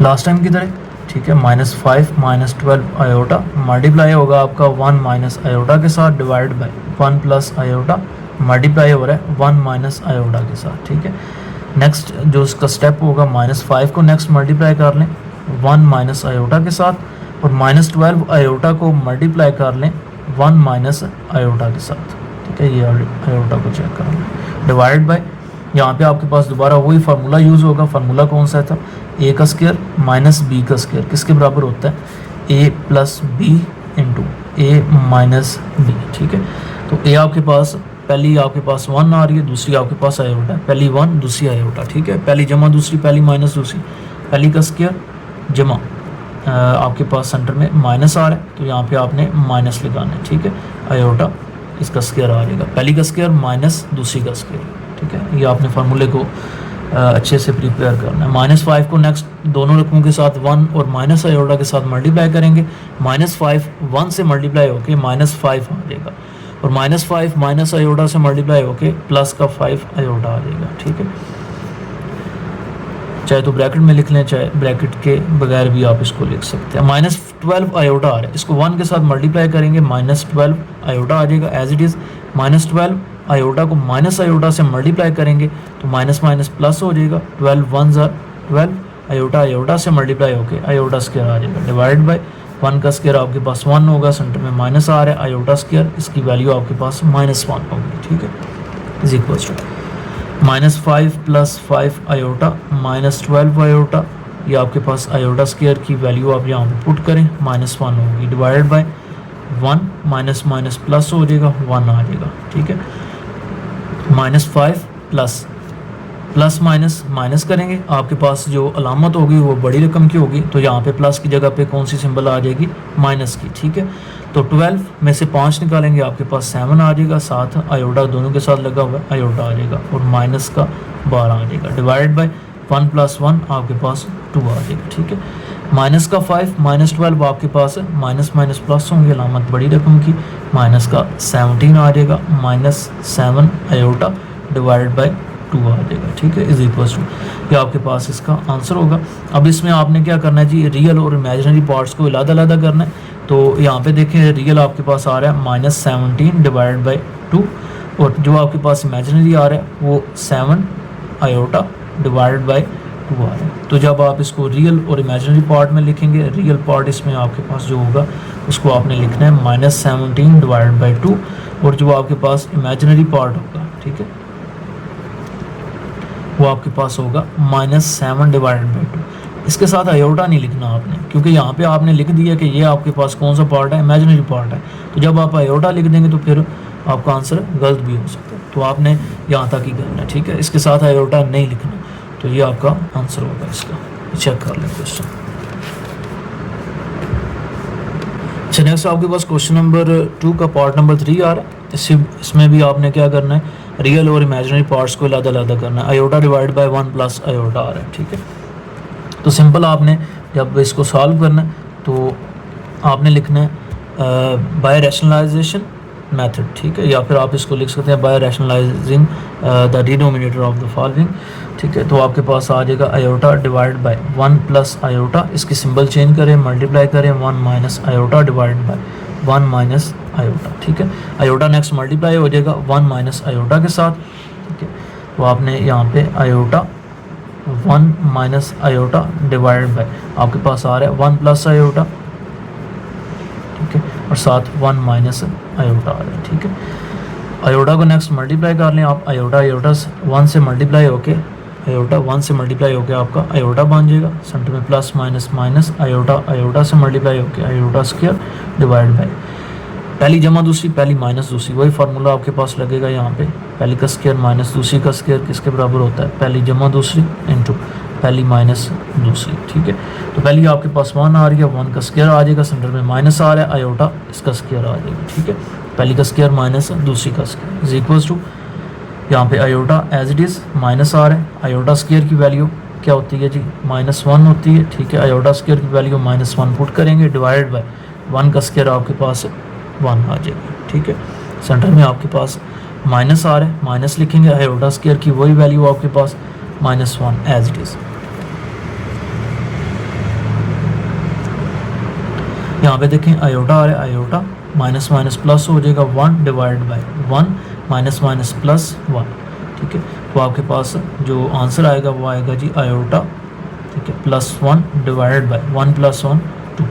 लास्ट टाइम की तरह, ठीक है। -5 -12 आयोटा मल्टीप्लाई होगा आपका 1 माइनस आयोटा के साथ, divide by 1 plus iota, multiply हो रहा है 1 माइनस आयोटा के साथ, ठीक है। नेक्स्ट जो इसका स्टेप होगा, -5 को नेक्स्ट मल्टीप्लाई कर लें 1 माइनस आयोटा के साथ, और -12 आयोटा को मल्टीप्लाई कर लें 1 माइनस आयोटा के साथ, ठीक है। ये आयोटा को चेक कर लें, डिवाइड बाय, यहाँ पे आपके पास दोबारा वही फार्मूला यूज़ होगा। फार्मूला कौन सा था, a का स्क्वायर माइनस b का स्क्वायर किसके बराबर होता है, a plus b into a minus b, ठीक है। तो a आपके पास पहली आपके पास 1 आ रही है, दूसरी आपके पास आयोटा, पहली 1 दूसरी आयोटा, ठीक है। पहली जमा दूसरी, पहली माइनस दूसरी, पहली का स्क्वायर जमा आपके पास सेंटर में माइनस आ रहा है तो यहाँ पे आपने माइनस लगाना है, ठीक है। आयोटा इसका स्क्वायर आ जाएगा, पहली का स्क्वायर माइनस दूसरी का स्क्वायर, ठीक है। ये आपने फार्मूले को अच्छे से प्रिपेयर करना है। -5 को नेक्स्ट दोनों रकमों के साथ 1 और माइनस आयोटा के साथ मल्टीप्लाई करेंगे, -5 1 से मल्टीप्लाई होके -5 आ जाएगा, और -5 माइनस आयोटा से मल्टीप्लाई होके प्लस का 5 आयोटा आ जाएगा, ठीक है। चाहे तो ब्रैकेट में लिख लें, चाहे ब्रैकेट के बगैर भी आप इसको लिख सकते हैं। -12 आयोटा आ रहा है, इसको 1 के साथ मल्टीप्लाई करेंगे, -12 आयोटा आ जाएगा एज इट इज़। -12 आयोटा को माइनस आयोटा से मल्टीप्लाई करेंगे तो माइनस माइनस प्लस हो जाएगा, 12 1 12 आयोटा आयोटा से मल्टीप्लाई होके आयोटा स्क्वायर आ जाएगा, डिवाइड बाय 1 का स्क्वायर आपके पास 1 होगा, सेंटर में माइनस आ रहा है, आयोटा स्क्वायर इसकी वैल्यू आपके पास -1 होगी, ठीक है, is equal to -5 plus 5 iota -12 iota, ये आपके पास आयोटा स्क्वायर की वैल्यू आप यहाँ पे पुट करें, -1 होगी, divided by 1 minus minus plus हो जाएगा, 1 आ जाएगा, ठीक है। -5 प्लस प्लस माइनस माइनस करेंगे, आपके पास जो अलामत होगी वो बड़ी रकम की होगी, तो यहाँ पे प्लस की जगह पे कौन सी सिंबल आ जाएगी, माइनस की, ठीक है। तो 12 में से 5 निकालेंगे, आपके पास 7 आ जाएगा, साथ आयोटा दोनों के साथ लगा हुआ है, आयोटा आ जाएगा, और माइनस का 12 आ जाएगा, डिवाइड बाय 1 + 1 आपके पास 2 आ जाएगा, ठीक है। माइनस का 5 -12 आपके पास है, माइनस माइनस प्लस होंगे, अलामत बड़ी रकम की, माइनस का 17 आ जाएगा, -7 आयोटा डिवाइडेड बाय 2 आ जाएगा, ठीक है, इज इक्वल टू, ये आपके पास इसका आंसर होगा। अब इसमें आपने क्या करना है जी, रियल और इमेजिनरी पार्ट्स को अलग-अलग करना है। तो यहाँ पे देखें, रियल आपके पास आ रहा है -17 डिवाइडेड बाय 2, और जो आपके पास इमेजिनरी आ रहा है वो 7 आयोटा डिवाइडेड बाय 2 आ रहा है। तो जब आप इसको रियल और इमेजिनरी पार्ट में लिखेंगे, रियल पार्ट इसमें आपके पास जो होगा उसको आपने लिखना है -17 डिवाइडेड बाय 2, और जो आपके पास इमेजिनरी पार्ट होगा, ठीक है, वो आपके पास होगा -7 डिवाइडेड बाई 2। इसके साथ आयोटा नहीं लिखना आपने, क्योंकि यहाँ पे आपने लिख दिया कि ये आपके पास कौन सा पार्ट है, इमेजिनरी पार्ट है। तो जब आप आयोटा लिख देंगे तो फिर आपका आंसर गलत भी हो सकता है, तो आपने यहाँ तक ही करना है, ठीक है। इसके साथ आयोटा नहीं लिखना, तो ये आपका आंसर होगा इसका। चेक कर लें क्वेश्चन। अच्छा, नेक्स्ट आपके पास क्वेश्चन नंबर 2 का पार्ट नंबर 3 आ रहा है। इसमें भी आपने क्या करना है, रियल और इमेजिनरी पार्ट्स को अलग-अलग करना है। Iota divide by 1 plus iota आ रहा है, ठीक है। तो सिंपल आपने जब इसको सॉल्व करना है तो आपने लिखना है बाय रैशनलाइजेशन मेथड, ठीक है, या फिर आप इसको लिख सकते हैं by rationalising the denominator of the following, ठीक है। तो आपके पास आ जाएगा iota divide by 1 plus iota, इसकी सिंबल चेंज करें, मल्टीप्लाई करें 1 minus iota divide by 1 minus iota, ठीक है। आयोटा नेक्स्ट मल्टीप्लाई हो जाएगा 1 माइनस आयोटा के साथ, ठीक है। तो आपने यहाँ पे iota 1 minus iota divide bye आपके पास आ रहा है 1 प्लस आयोटा, ठीक है, और साथ 1 माइनस आयोटा आ रहा है, ठीक है। आयोटा को नेक्स्ट मल्टीप्लाई कर लें आप, आयोटा 1 से मल्टीप्लाई होके आयोटा 1 से मल्टीप्लाई होके आपका आयोटा बन जाएगा, सेंटर में प्लस माइनस माइनस आयोटा से मल्टीप्लाई होके आयोटा स्क्वायर डिवाइड बाय पहली जमा दूसरी, पहली माइनस दूसरी, वही फार्मूला आपके पास लगेगा यहाँ पे। पहली का स्क्वायर माइनस दूसरी का स्क्वायर किसके बराबर होता है, पहली जमा दूसरी इंटू पहली माइनस दूसरी, ठीक है। तो पहली आपके पास 1 आ रही है, 1 का स्क्वायर आ जाएगा, सेंटर में माइनस आ रहा है, आयोटा इसका स्क्वायर आ जाएगा, ठीक है। पहली का स्क्वायर माइनस दूसरी का स्क्वायर इज इक्वल्स टू यहाँ पे iota as it is minus आ रहा है, आयोटा स्क्वायर की वैल्यू क्या होती है जी -1 होती है, ठीक है। आयोटा स्क्वायर की वैल्यू -1 पुट करेंगे, डिवाइड बाय 1 का स्क्वायर आपके पास 1 आ जाएगा, ठीक है। सेंटर में आपके पास माइनस आ रहा है, माइनस लिखेंगे, आयोटा स्क्वायर की वही वैल्यू आपके पास -1 एज इट इज़। यहाँ पे देखें आयोटा आ रहा है, आयोटा माइनस माइनस प्लस हो जाएगा 1 divide by 1 minus minus plus 1, ठीक है। तो आपके पास जो आंसर आएगा वो आएगा जी आयोटा, ठीक है, +1 डिवाइडेड बाय 1 + 1 2।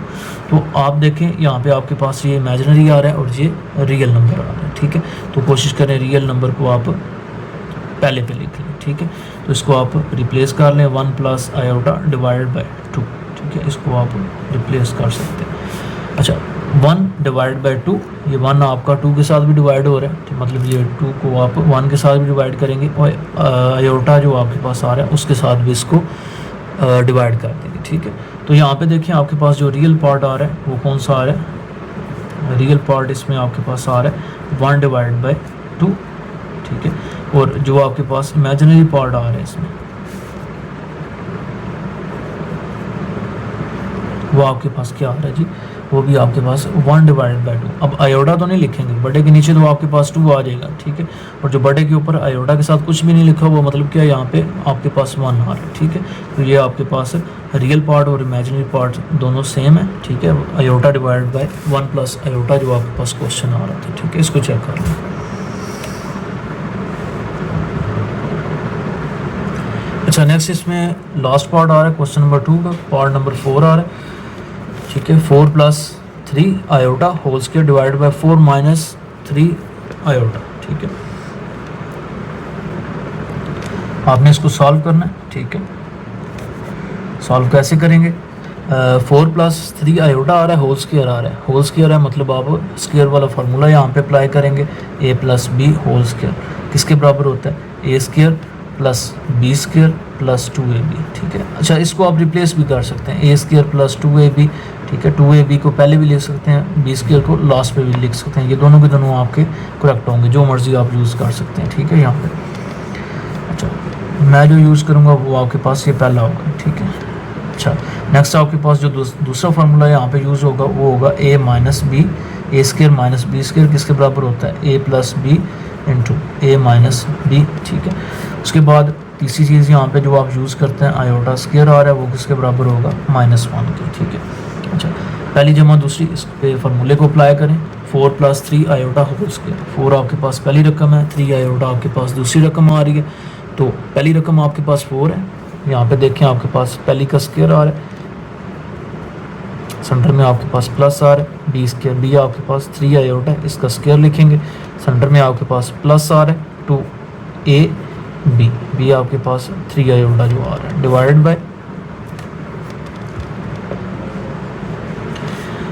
तो आप देखें यहाँ पे आपके पास ये इमेजिनरी आ रहा है और ये रियल नंबर आ रहा है, ठीक है। तो कोशिश करें रियल नंबर को आप पहले पे लिख लें, ठीक है। तो इसको आप रिप्लेस कर लें 1 प्लस आयोटा डिवाइडेड बाय 2, ठीक है, इसको आप रिप्लेस कर सकते हैं। अच्छा, 1 डिवाइड बाय 2, ये 1 आपका 2 के साथ भी डिवाइड हो रहा है, तो मतलब ये 2 को आप 1 के साथ भी डिवाइड करेंगे और आयोटा जो आपके पास आ रहा है उसके साथ भी इसको डिवाइड कर देंगे, ठीक है। तो यहाँ पे देखिए आपके पास जो रियल पार्ट आ रहा है वो कौन सा आ रहा है, रियल पार्ट इसमें आपके पास आ रहा है 1 डिवाइड बाय 2, ठीक है। और जो आपके पास इमेजिनरी पार्ट आ रहा है इसमें वो आपके पास क्या आ रहा है जी, वो भी आपके पास 1 डिवाइड बाय 2। अब आयोटा तो नहीं लिखेंगे, बड़े के नीचे तो आपके पास 2 आ जाएगा, ठीक है। और जो बड़े के ऊपर आयोटा के साथ कुछ भी नहीं लिखा हुआ, मतलब क्या यहाँ पे आपके पास 1 आ रहा है, ठीक है। तो ये आपके पास रियल पार्ट और इमेजिनरी पार्ट दोनों सेम है, ठीक है। Iota divide by 1 plus iota जो आपके पास क्वेश्चन आ रहा था, ठीक है, इसको चेक कर लें। अच्छा, नेक्स्ट इसमें लास्ट पार्ट आ रहा है क्वेश्चन नंबर 2 का, पार्ट नंबर 4 आ रहा है, ठीक है। 4 + 3 iota whole square divide by 4 - 3 iota, ठीक है। आपने इसको सॉल्व करना है, ठीक है। सॉल्व कैसे करेंगे, 4 + 3 आयोटा आ रहा है, होल स्क्वायर आ रहा है, होल स्क्वायर है मतलब आप स्क्वायर वाला फार्मूला यहाँ पे अप्लाई करेंगे, a + b होल स्क्वायर किसके बराबर होता है, a square + b square + 2ab, ठीक है। अच्छा, इसको आप रिप्लेस भी कर सकते हैं, a स्क्वायर + 2ab, ठीक है। 2ab को पहले भी लिख सकते हैं, b स्क्वायर को लास्ट पे भी लिख सकते हैं, ये दोनों के दोनों आपके करेक्ट होंगे, जो मर्जी आप यूज़ कर सकते हैं, ठीक है। यहाँ पे अच्छा, मैं जो यूज़ करूँगा वो आपके पास ये पहला होगा, ठीक है। अच्छा, नेक्स्ट आपके पास जो दूसरा फार्मूला यहाँ पे यूज़ होगा वो होगा a - b, a square - b square किसके बराबर होता है, a + b into a - b, ठीक है। उसके बाद तीसरी चीज़ यहाँ पे जो आप यूज़ करते हैं आयोटा स्क्वायर आ रहा है वो किसके बराबर होगा, -1 के, ठीक है। अच्छा, पहली जमा दूसरी, इस पे फार्मूले को अप्लाई करें, 4 + 3 आयोटा होल स्क्वायर। 4 आपके पास पहली रकम है, 3 आयोटा आपके पास दूसरी रकम आ रही है। तो पहली रकम आपके पास 4 है, यहाँ पे देखें आपके पास पहली का स्क्वायर आ रहा है, सेंटर में आपके पास प्लस आ रहा है, बी स्क्वायर, बी आपके पास 3 आयोटा है, इसका स्क्वायर लिखेंगे, सेंटर में आपके पास प्लस आ रहा है, टू ए बी, बी आपके पास 3 आयोटा जो आ रहा है, डिवाइडेड बाय,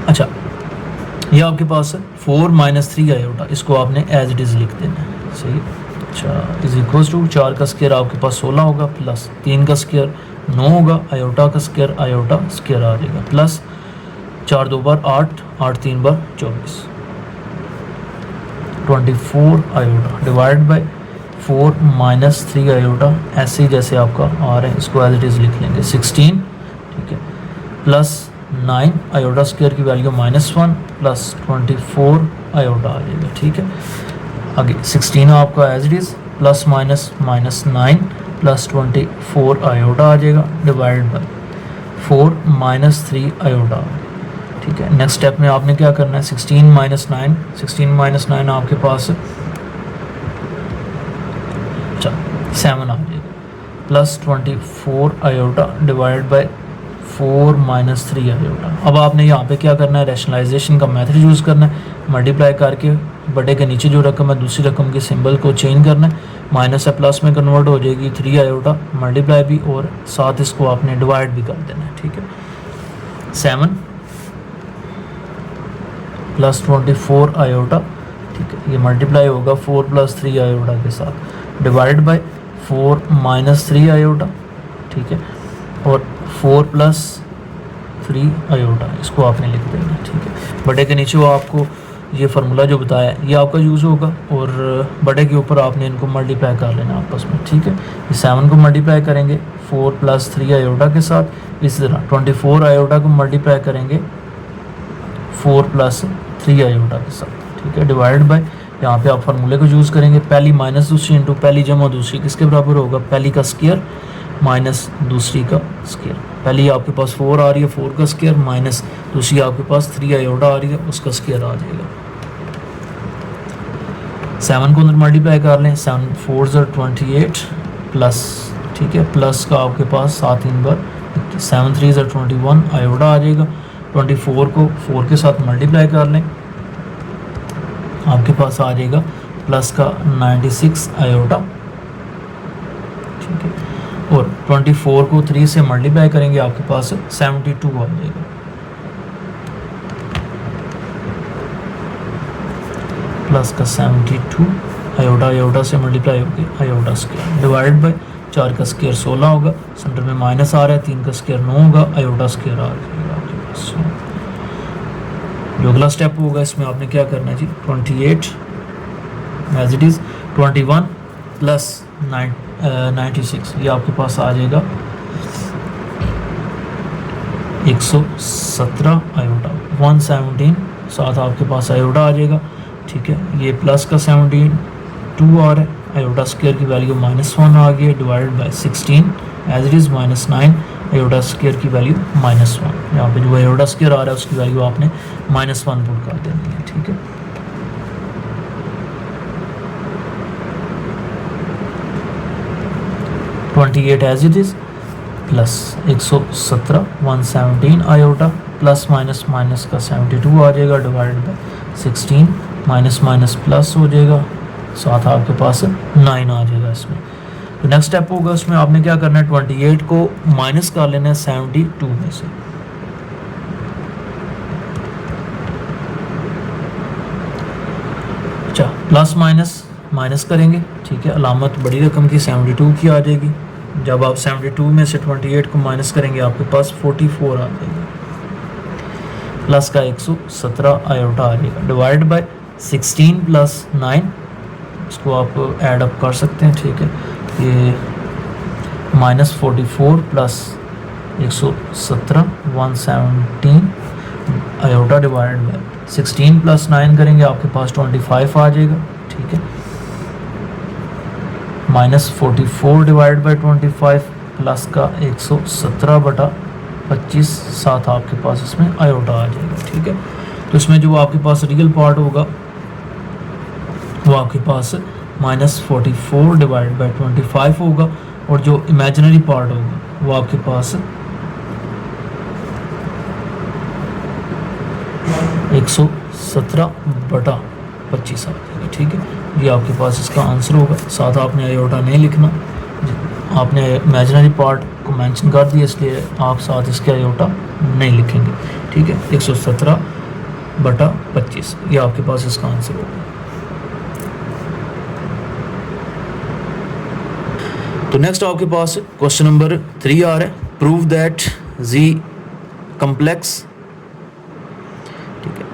अच्छा ये आपके पास है 4 - 3 आयोटा, इसको आपने एज इट इज़ लिख देना है, सही। अच्छा इज इक्वल्स टू 4 का स्क्वायर आपके पास 16 होगा, प्लस 3 का स्क्वायर 9 होगा, आयोटा का स्क्वायर आयोटा स्क्वायर आ जाएगा, plus 4 2 bar 8, 8 3 bar 24, 24 iota divide by 4 - 3 iota, ऐसे ही जैसे आपका आ रहा है इसको एज इट इज़ लिख लेंगे 16, ठीक है, प्लस 9 आयोटा स्क्वायर की वैल्यू -1 प्लस 24 आयोटा आ जाएगा, ठीक है। आगे 16 आपका as it is, plus minus -9 plus 24 iota आ जाएगा, डिवाइड बाय 4 - 3 आयोटा, ठीक है। नेक्स्ट स्टेप में आपने क्या करना है, 16 - 9, 16 - 9 आपके पास 7 आ जाएगा, plus 24 iota divide by 4 - 3 iota. अब आपने यहाँ पे क्या करना है, रैशनलाइजेशन का मेथड यूज़ करना है, मल्टीप्लाई करके बड़े के नीचे जो रकम है दूसरी रकम के सिंबल को चेंज करना है, माइनस है प्लस में कन्वर्ट हो जाएगी, 3 आयोटा मल्टीप्लाई भी, और साथ इसको आपने डिवाइड भी कर देना है, ठीक है। 7 प्लस 24 आयोटा, ठीक है, ये मल्टीप्लाई होगा 4 + 3 आयोटा के साथ, डिवाइड बाय 4 - 3 आयोटा, ठीक है, और 4 + 3 आयोटा, इसको आपने लिख देना, ठीक है। बड़े के नीचे वो आपको ये फार्मूला जो बताया है ये आपका यूज़ होगा, और बड़े के ऊपर आपने इनको मल्टीप्लाई कर लेना आपस में, ठीक है। इस 7 को मल्टीप्लाई करेंगे 4 + 3 आयोटा के साथ, इसी तरह 24 आयोटा को मल्टीप्लाई करेंगे 4 + 3 आयोटा के साथ, ठीक है, डिवाइड बाय, यहाँ पे आप फार्मूले को यूज़ करेंगे, पहली माइनस दूसरी इंटू पहली जमा दूसरी किसके बराबर होगा, पहली का स्क्वायर माइनस दूसरी का स्क्वायर। पहली आपके पास 4 आ रही है, 4 का स्क्वायर, माइनस दूसरी आपके पास 3 आयोटा आ रही है, उसका स्क्वायर आ जाएगा। 7 को अंदर मल्टीप्लाई कर लें, 7 4 = 28 प्लस, ठीक है, प्लस का आपके पास 7 3 बार 7 3 = 21 आयोटा आ जाएगा। 24 को 4 के साथ मल्टीप्लाई कर लें, आपके पास आ जाएगा प्लस का 96 आयोटा, ठीक है, और 24 को 3 से मल्टीप्लाई करेंगे आपके पास 72 आ जाएगा, प्लस का 72 आयोटा, आयोटा से मल्टीप्लाई होगी आयोटा स्क्वायर, डिवाइड बाय 4 का स्क्वायर 16 होगा, सेंटर में माइनस आ रहा है, 3 का स्क्वायर 9 होगा, आयोटा स्क्वायर आ जाएगा आपके पास। जो अगला स्टेप होगा इसमें आपने क्या करना है जी, 28 एज इट इज़, 21 प्लस 96, ये आपके पास आ जाएगा 117 आयोटा, 117 साथ आपके पास आयोटा आ जाएगा, ठीक है। ये प्लस का 72 आ रहा है, आयोटा स्क्वायर की वैल्यू -1 आ गई, divided by 16 as it is, -9 iota square की वैल्यू -1, यहाँ पे जो आयोटा स्क्वायर आ रहा है उसकी वैल्यू आपने -1 पुट कर देनी है, ठीक है। (28) as it is, plus 117 117 iota, plus minus minus का 72 आ जाएगा, divide by 16, minus minus plus हो जाएगा, साथ आपके पास 9 आ जाएगा इसमें। तो नेक्स्ट स्टेप होगा उसमें आपने क्या करना है, 28 को माइनस कर लेना है 72 में से, अच्छा प्लस माइनस माइनस करेंगे, ठीक है, अलामत बड़ी रकम की 72 की आ जाएगी। जब आप 72 में से 28 को माइनस करेंगे आपके पास 44 आ जाएगा, प्लस का 117 आयोटा आ जाएगा, डिवाइड बाय 16 प्लस 9, इसको आप ऐड अप कर सकते हैं, ठीक है। ये -44 plus 117 117 iota, divide by 16 plus 9 करेंगे आपके पास 25 आ जाएगा, ठीक है। -44 डिवाइड बाय 25 प्लस का 117/25, साथ आपके पास इसमें आयोटा आ जाएगा, ठीक है। तो इसमें जो आपके पास रियल पार्ट होगा वो आपके पास -44 डिवाइड बाई 25 होगा, और जो इमेजिनरी पार्ट होगा वो आपके पास 117/25 आ जाएगा। ठीक है, ये आपके पास इसका आंसर होगा। साथ आपने आयोटा नहीं लिखना, आपने इमेजिनरी पार्ट को मेंशन कर दिया, इसलिए आप साथ इसके आयोटा नहीं लिखेंगे। ठीक है, 117/25 ये आपके पास इसका आंसर होगा। तो नेक्स्ट आपके पास क्वेश्चन नंबर 3 आ रहा है, प्रूव दैट जी कम्प्लेक्स। ठीक है,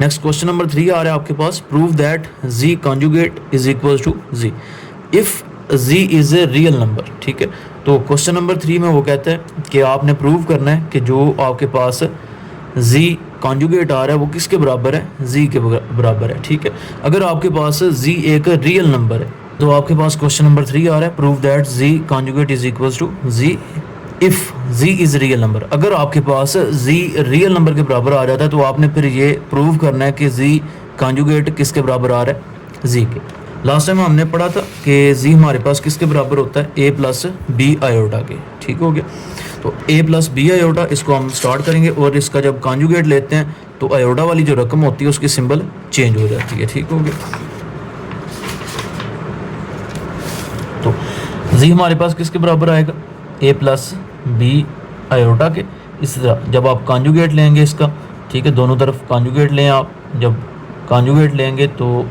नेक्स्ट क्वेश्चन नंबर 3 आ रहा है आपके पास, prove that ji conjugate is equal to ji if ji is a real number. ठीक है, तो क्वेश्चन नंबर 3 में वो कहता है कि आपने प्रूव करना है कि जो आपके पास जी कॉन्जुगेट आ रहा है वो किसके बराबर है, जी के बराबर है। ठीक है, अगर आपके पास जी एक रियल नंबर है तो आपके पास क्वेश्चन नंबर 3 आ रहा है, prove that ji conjugate is equal to ji if ji is real number. अगर आपके पास जी रियल नंबर के बराबर आ जाता है तो आपने फिर ये प्रूव करना है कि जी कॉन्जुगेट किसके बराबर आ रहा है, जी के। लास्ट टाइम हमने पढ़ा था कि जी हमारे पास किसके बराबर होता है, a प्लस बी आयोटा के। ठीक हो गया, तो a प्लस बी आयोटा इसको हम स्टार्ट करेंगे, और इसका जब कॉन्जुगेट लेते हैं तो आयोटा वाली जो रकम होती है उसकी सिंबल चेंज हो जाती है। ठीक हो गया, तो जी हमारे पास किसके बराबर आएगा, a प्लस बी आयोटा के। इस तरह जब आप कॉन्जुगेट लेंगे इसका, ठीक है, दोनों तरफ कॉन्जुगेट लें आप, जब कॉन्जुगेट लेंगे तो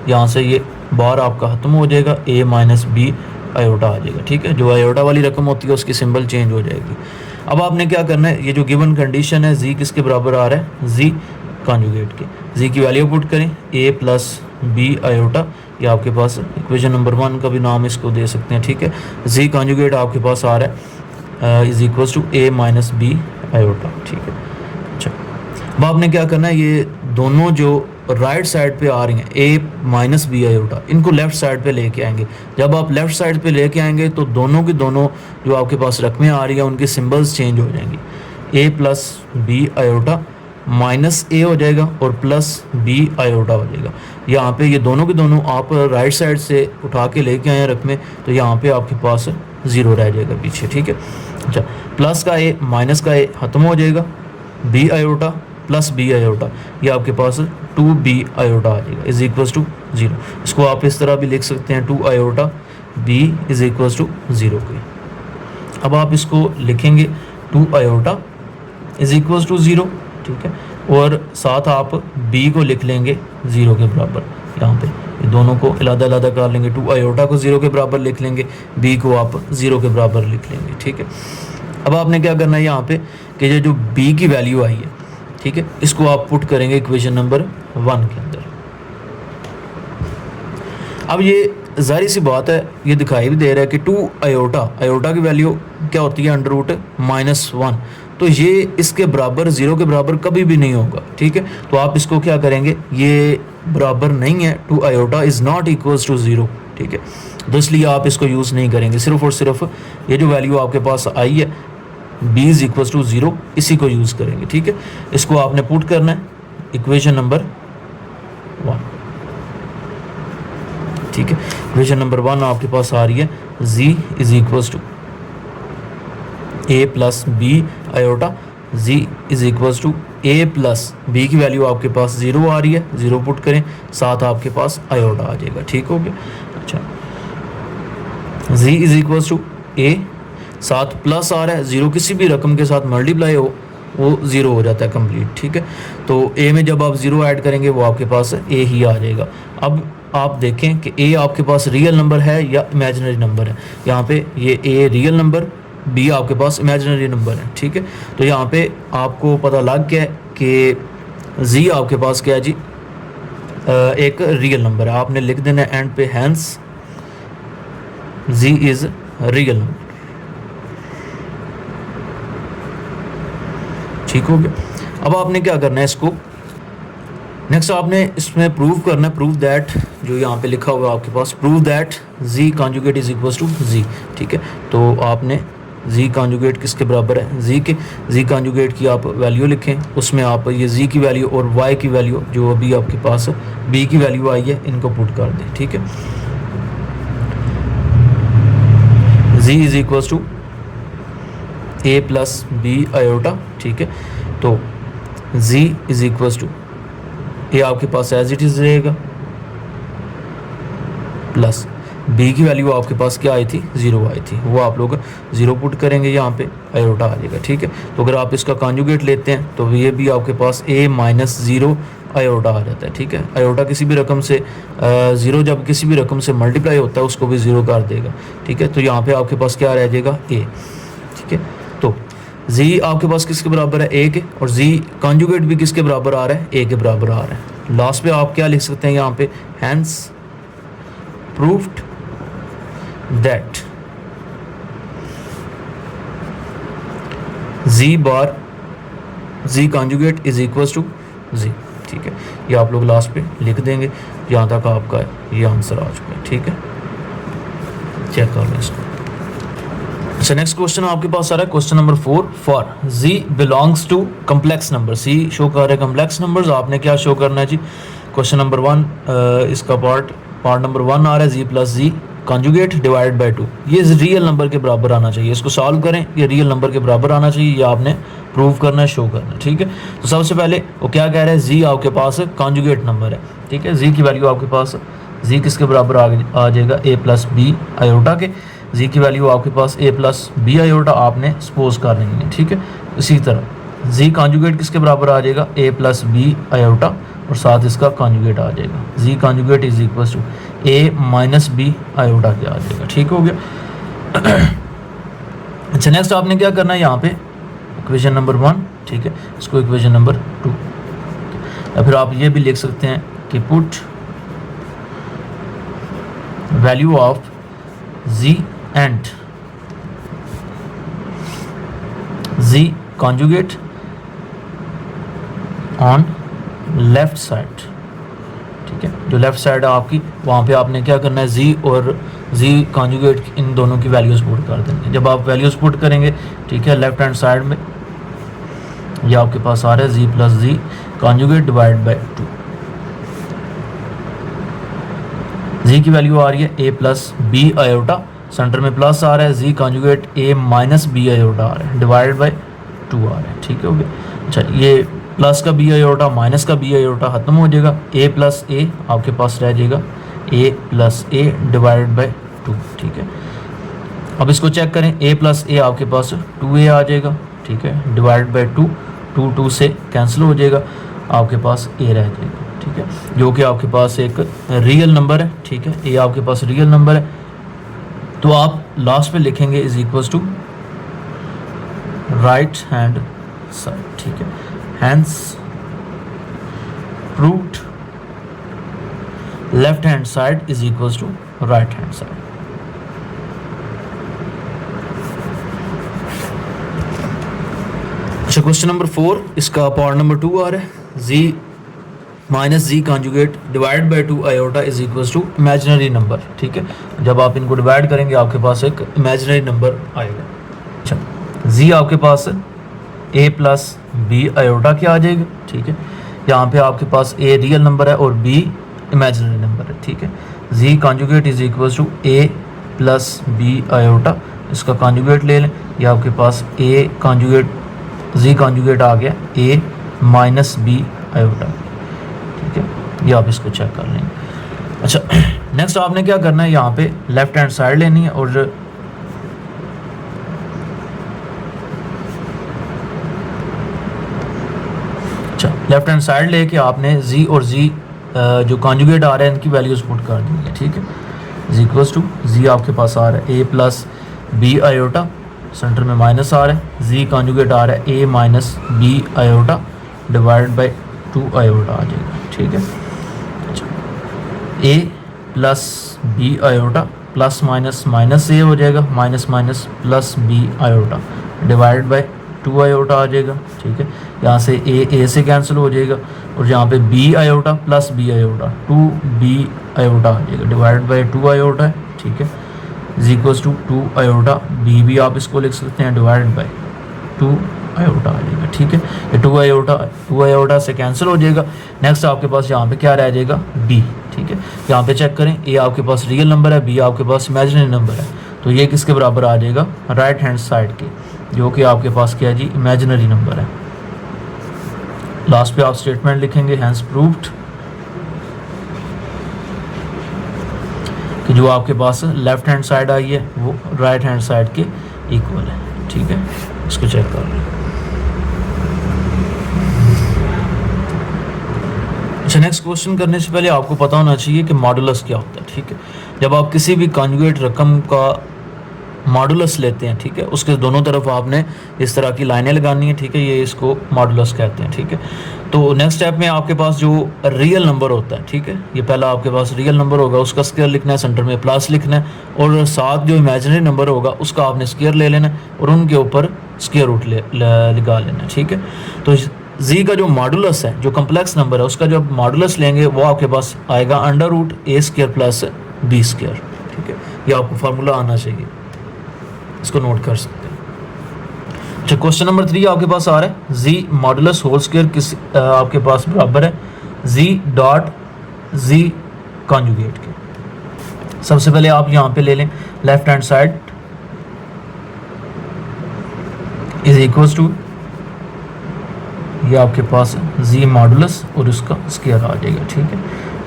यहाँ से ये बार आपका ख़त्म हो जाएगा, a माइनस बी आयोटा आ जाएगा। ठीक है, जो आयोटा वाली रकम होती है उसकी सिंबल चेंज हो जाएगी। अब आपने क्या करना है, ये जो गिवन कंडीशन है जी किसके बराबर आ रहा है, जी कॉन्जुगेट के, जी की वैल्यू पुट करें a प्लस बी आयोटा, ये आपके पास इक्वेशन नंबर 1 का भी नाम इसको दे सकते हैं। ठीक है, जी कॉन्जुगेट आपके पास आ रहा है is equals to a minus B iota. ठीक है, अच्छा, अब आपने क्या करना है, ये दोनों जो राइट साइड पे आ रही हैं a माइनस बी आयोटा, इनको लेफ़्ट साइड पे लेके आएंगे। जब आप लेफ़्ट साइड पे लेके आएंगे तो दोनों की दोनों जो आपके पास रकमें आ रही हैं उनकी सिंबल्स चेंज हो जाएंगी, a plus B iota minus a हो जाएगा और प्लस b आयोटा हो जाएगा। यहाँ पे ये दोनों के दोनों आप राइट साइड से उठा के लेके आए हैं रकमें, तो यहाँ पे आपके पास 0 रह जाएगा पीछे। ठीक है, अच्छा, प्लस का a माइनस का a ख़त्म हो जाएगा, b iota plus B iota, ये आपके पास 2b आयोटा आ जाएगा इज इक्वल्स टू 0। इसको आप इस तरह भी लिख सकते हैं 2 iota b is equals to 0 के। अब आप इसको लिखेंगे 2 आयोटा इज इक्वल्स टू 0। ठीक है, और साथ आप b को लिख लेंगे 0 के बराबर। यहाँ पे ये दोनों को अलग-अलग कर लेंगे, 2 आयोटा को 0 के बराबर लिख लेंगे, b को आप 0 के बराबर लिख लेंगे। ठीक है, अब आपने क्या करना है यहाँ पे कि ये जो b की वैल्यू आई है, ठीक है, इसको आप पुट करेंगे इक्वेशन नंबर 1 के अंदर। अब ये जाहिर सी बात है, ये दिखाई भी दे रहा है कि 2 आयोटा की वैल्यू क्या होती है, √-1, तो ये इसके बराबर 0 के बराबर कभी भी नहीं होगा। ठीक है, तो आप इसको क्या करेंगे, ये बराबर नहीं है, 2 iota is not equals to 0। ठीक है, तो इसलिए आप इसको यूज़ नहीं करेंगे, सिर्फ और सिर्फ ये जो वैल्यू आपके पास आई है b इज इक्वल्स टू 0, इसी को यूज़ करेंगे। ठीक है, इसको आपने पुट करना है इक्वेशन नंबर 1। ठीक है, इक्वेशन नंबर 1 आपके पास आ रही है, z is equals to a plus B iota, z is equals to a plus b की वैल्यू आपके पास 0 आ रही है, 0 पुट करें, साथ आपके पास आयोटा आ जाएगा। ठीक हो गया, अच्छा, z is equals to a, साथ प्लस आ रहा है, 0 किसी भी रकम के साथ मल्टीप्लाई हो वो 0 हो जाता है कंप्लीट। ठीक है, तो a में जब आप 0 ऐड करेंगे वो आपके पास a ही आ जाएगा। अब आप देखें कि a आपके पास रियल नंबर है या इमेजिनरी नंबर है। यहाँ पे ये a रियल नंबर, b आपके पास इमेजिनरी नंबर है। ठीक है, तो यहाँ पे आपको पता लग गया है कि z आपके पास क्या है जी, एक रियल नंबर है। आपने लिख देना है एंड पे, hence z is real number. ठीक हो गया, अब आपने क्या करना है, इसको नेक्स्ट आपने इसमें प्रूव करना है, प्रूव दैट, जो यहाँ पे लिखा हुआ है आपके पास, prove that z conjugate is equals to z। ठीक है, तो आपने जी कॉन्जुगेट किसके बराबर है, जी कॉन्जुगेट की आप वैल्यू लिखें, उसमें आप ये जी की वैल्यू और वाई की वैल्यू जो अभी आपके पास बी की वैल्यू आई है इनको पुट कर दें। ठीक है, Z is equals to A plus B iota. ठीक है, तो Z is equals to A आपके पास एज इट इज़ रहेगा प्लस बी की वैल्यू आपके पास क्या आई थी, 0 आई थी, वो आप लोग 0 पुट करेंगे, यहाँ पे आयोटा आ जाएगा। ठीक है, तो अगर आप इसका कॉन्जुगेट लेते हैं तो ये भी आपके पास a माइनस 0 आयोटा आ जाता है। ठीक है, आयोटा किसी भी रकम से 0 जब किसी भी रकम से मल्टीप्लाई होता है उसको भी 0 कर देगा। ठीक है, तो यहाँ पे आपके पास क्या रह जाएगा, a। ठीक है, तो जी आपके पास किसके बराबर है, a के, और जी कॉन्जुगेट भी किसके बराबर आ रहा है, a के बराबर आ रहा है। लास्ट पे आप क्या लिख सकते हैं यहाँ पे, hence proved that z bar z conjugate is equals to z। ठीक है, ये आप लोग लास्ट पे लिख देंगे। यहाँ तक आपका ये आंसर आ चुका है। ठीक है, चेक कर लें इसको। अच्छा, नेक्स्ट क्वेश्चन आपके पास आ रहा है question number 4। For z belongs to complex number, C show कर रहे हैं कम्प्लेक्स नंबर्स, आपने क्या शो करना है जी, क्वेश्चन नंबर 1 इसका पार्ट नंबर 1 आ रहा है Z plus Z conjugate divide by 2, ये रियल नंबर के बराबर आना चाहिए। इसको सॉल्व करें, ये रियल नंबर के बराबर आना चाहिए, ये आपने प्रूव करना है, शो करना है। ठीक है, तो सबसे पहले वो क्या कह रहा है, जी आपके पास कॉन्जुगेट नंबर है। ठीक है, जी की वैल्यू आपके पास, जी किसके बराबर आ जाएगा, ए प्लस बी आयोटा के। जी की वैल्यू आपके पास ए प्लस बी आयोटा आपने सपोज कर लेनी है। ठीक है, इसी तरह जी कॉन्जुगेट किसके बराबर आ जाएगा, ए प्लस बी आयोटा, और साथ इसका कॉन्जुगेट आ जाएगा, Z conjugate is equal to A minus B iota के आ जाएगा। ठीक हो गया। अच्छा, नेक्स्ट आपने क्या करना है, यहाँ पे इक्वेशन नंबर 1, ठीक है, इसको इक्वेशन नंबर 2, या फिर आप ये भी लिख सकते हैं कि put value of z and z conjugate on left side. ठीक है, जो लेफ्ट साइड है आपकी, वहाँ पे आपने क्या करना है, जी और जी कॉन्जुगेट इन दोनों की वैल्यूज पुट कर देंगे। जब आप वैल्यूज पुट करेंगे, ठीक है, लेफ्ट हैंड साइड में ये आपके पास आ रहा है Z plus Z conjugate divide by 2। Z की वैल्यू आ रही है A plus B iota, centre में प्लस आ रहा है, Z conjugate A minus B iota आ रहा है, डिवाइड बाय 2 आ रहा है। ठीक है, हो गया। अच्छा, ये प्लस का बी आयोटा माइनस का बी आयोटा खत्म हो जाएगा, ए प्लस ए आपके पास रह जाएगा ए प्लस ए डिवाइड बाय 2। ठीक है, अब इसको चेक करें, ए प्लस ए आपके पास 2a आ जाएगा। ठीक है, डिवाइड बाय 2, 2 से कैंसिल हो जाएगा, आपके पास a रह जाएगा। ठीक है, जो कि आपके पास एक रियल नंबर है। ठीक है, a आपके पास रियल नंबर है, तो आप लास्ट पे लिखेंगे is equals to right hand side. ठीक है, hence proved left hand side is equals to right hand side। अच्छा, क्वेश्चन नंबर 4 इसका पार्ट नंबर 2 आ रहा है, z minus z conjugate divide by 2 iota is equals to imaginary number. ठीक है, जब आप इनको डिवाइड करेंगे आपके पास एक इमेजिनरी नंबर आएगा। अच्छा, z आपके पास a प्लस बी आयोटा क्या आ जाएगा। ठीक है, यहाँ पे आपके पास a रियल नंबर है और b इमेजिनरी नंबर है। ठीक है, z conjugate is equals to a plus B iota, इसका कॉन्जुगेट ले लें, ये आपके पास a कॉन्जुगेट z कॉन्जुगेट आ गया a माइनस बी आयोटा। ठीक है, ये आप इसको चेक कर लेंगे। अच्छा, नेक्स्ट आपने क्या करना है, यहाँ पे लेफ्ट हैंड साइड लेनी है, और लेफ्ट हैंड साइड लेके आपने जी और जी जो कॉन्जुगेट आ रहे हैं इनकी वैल्यूज पुट कर दी है। ठीक है, इज इक्वल्स टू जी आपके पास आ रहा है A plus B iota, centre में माइनस आ रहा है, जी कॉन्जुगेट आ रहा है A minus B iota divide by 2 iota आ जाएगा। ठीक है, अच्छा, A plus B iota plus minus minus A हो जाएगा, minus minus plus B iota divide by 2 iota आ जाएगा। ठीक है, यहाँ से ए से कैंसिल हो जाएगा, और यहाँ पे B iota plus B iota 2b iota आ जाएगा डिवाइड बाय 2 आयोटा है। ठीक है, is equals to 2 iota B भी आप इसको लिख सकते हैं डिवाइडेड बाई 2 आयोटा आ जाएगा। ठीक है, ये 2 आयोटा से कैंसिल हो जाएगा। नेक्स्ट आपके पास यहाँ पे क्या रह जाएगा, बी। ठीक है, यहाँ पे चेक करें, ए आपके पास रियल नंबर है, बी आपके पास इमेजिनरी नंबर है, तो ये किसके बराबर आ जाएगा, राइट हैंड साइड के, जो कि आपके पास क्या है जी, इमेजिनरी नंबर है। लास्ट पे आप स्टेटमेंट लिखेंगे हैंस प्रूव्ड कि जो आपके पास लेफ्ट हैंड साइड आई है वो राइट हैंड साइड के इक्वल है। ठीक है, इसको चेक कर लें। अच्छा, नेक्स्ट क्वेश्चन करने से पहले आपको पता होना चाहिए कि मॉडुलस क्या होता है। ठीक है, जब आप किसी भी कॉन्जुगेट रकम का मॉडुलस लेते हैं, ठीक है, उसके दोनों तरफ आपने इस तरह की लाइनें लगानी है। ठीक है, ये इसको मॉडुलस कहते हैं। ठीक है, तो नेक्स्ट स्टेप में आपके पास जो रियल नंबर होता है, ठीक है, ये पहला आपके पास रियल नंबर होगा, उसका स्क्वायर लिखना है, सेंटर में प्लस लिखना है, और साथ जो इमेजिनरी नंबर होगा उसका आपने स्क्वायर ले लेना है और उनके ऊपर स्क्वायर रूट लगा लेना है। ठीक है, तो जी का जो मॉडुलस है, जो कम्प्लेक्स नंबर है, उसका जब मॉडुलस लेंगे वो आपके पास आएगा अंडर रूट ए स्क्वायर प्लस बी स्क्वायर। ठीक है, ये आपको फार्मूला आना चाहिए, इसको नोट कर सकते हैं। अच्छा, क्वेश्चन नंबर 3 आपके पास आ रहा है, जी मॉडुलस होल स्क्वायर किस आपके पास बराबर है जी डॉट जी कॉन्जुगेट के। सबसे पहले आप यहाँ पे ले लें left hand side is equals to, ये आपके पास जी मॉडुलस और उसका स्क्वायर आ जाएगा। ठीक है,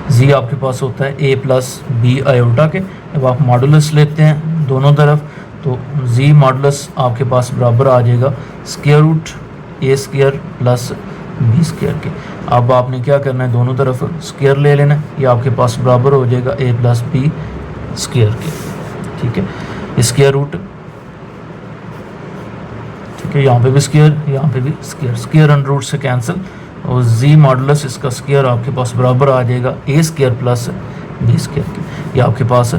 जी आपके पास होता है ए प्लस बी आयोटा के, जब आप मॉडुलस लेते हैं दोनों तरफ तो जी मॉडुलस आपके पास बराबर आ जाएगा स्क्वायर रूट ए स्क्वायर प्लस बी स्क्वायर के। अब आपने क्या करना है, दोनों तरफ स्क्वायर ले लेना है, ये आपके पास बराबर हो जाएगा ए प्लस बी स्क्वायर के। ठीक है, स्क्वायर रूट, ठीक है, यहाँ पे भी स्क्वायर, यहाँ पे भी स्क्वायर, स्क्वायर अंडर रूट से कैंसिल, और जी मॉडुलस इसका स्क्वायर आपके पास बराबर आ जाएगा A square plus B square के। ये आपके पास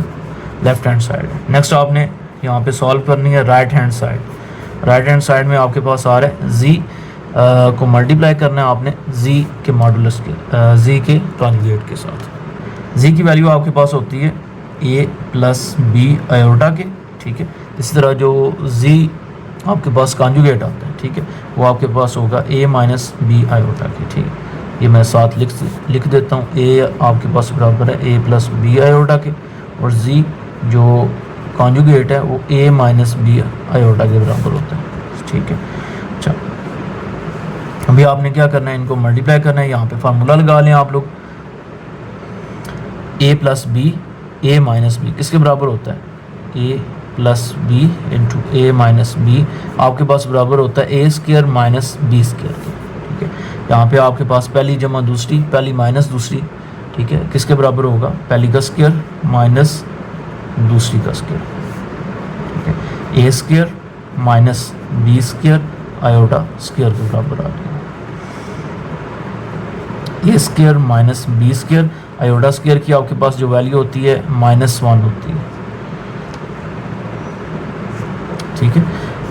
लेफ्ट हैंड साइड है। नेक्स्ट आपने यहाँ पे सॉल्व करनी है right hand side. Right hand side में आपके पास आ रहा है जी को मल्टीप्लाई करना है आपने जी के मॉडुलस के, जी के कॉन्जुगेट के साथ। जी की वैल्यू आपके पास होती है ए प्लस बी आयोटा के। ठीक है, इसी तरह जो जी आपके पास कॉन्जुगेट आता है, ठीक है, वो आपके पास होगा ए माइनस बी आयोटा के। ठीक है, ये मैं साथ लिख देता हूँ, ए आपके पास बराबर है ए प्लस बी आयोटा के, और जी जो कॉन्जुगेट है वो ए माइनस बी आयोटा के बराबर होता है। ठीक है, अच्छा, अभी आपने क्या करना है, इनको मल्टीप्लाई करना है। यहाँ पे फार्मूला लगा लें आप लोग, ए प्लस बी ए माइनस बी किसके बराबर होता है, A plus B into A minus B आपके पास बराबर होता है A square minus B square के। ठीक है, यहाँ पे आपके पास पहली जमा दूसरी, पहली माइनस दूसरी, ठीक है, किसके बराबर होगा, पहली का स्क्वायर माइनस दूसरी का स्क्वायर। ठीक है, A square minus B square iota square के बराबर आ जाएगा। A square minus B square iota square की आपके पास जो वैल्यू होती है -1 होती है। ठीक है,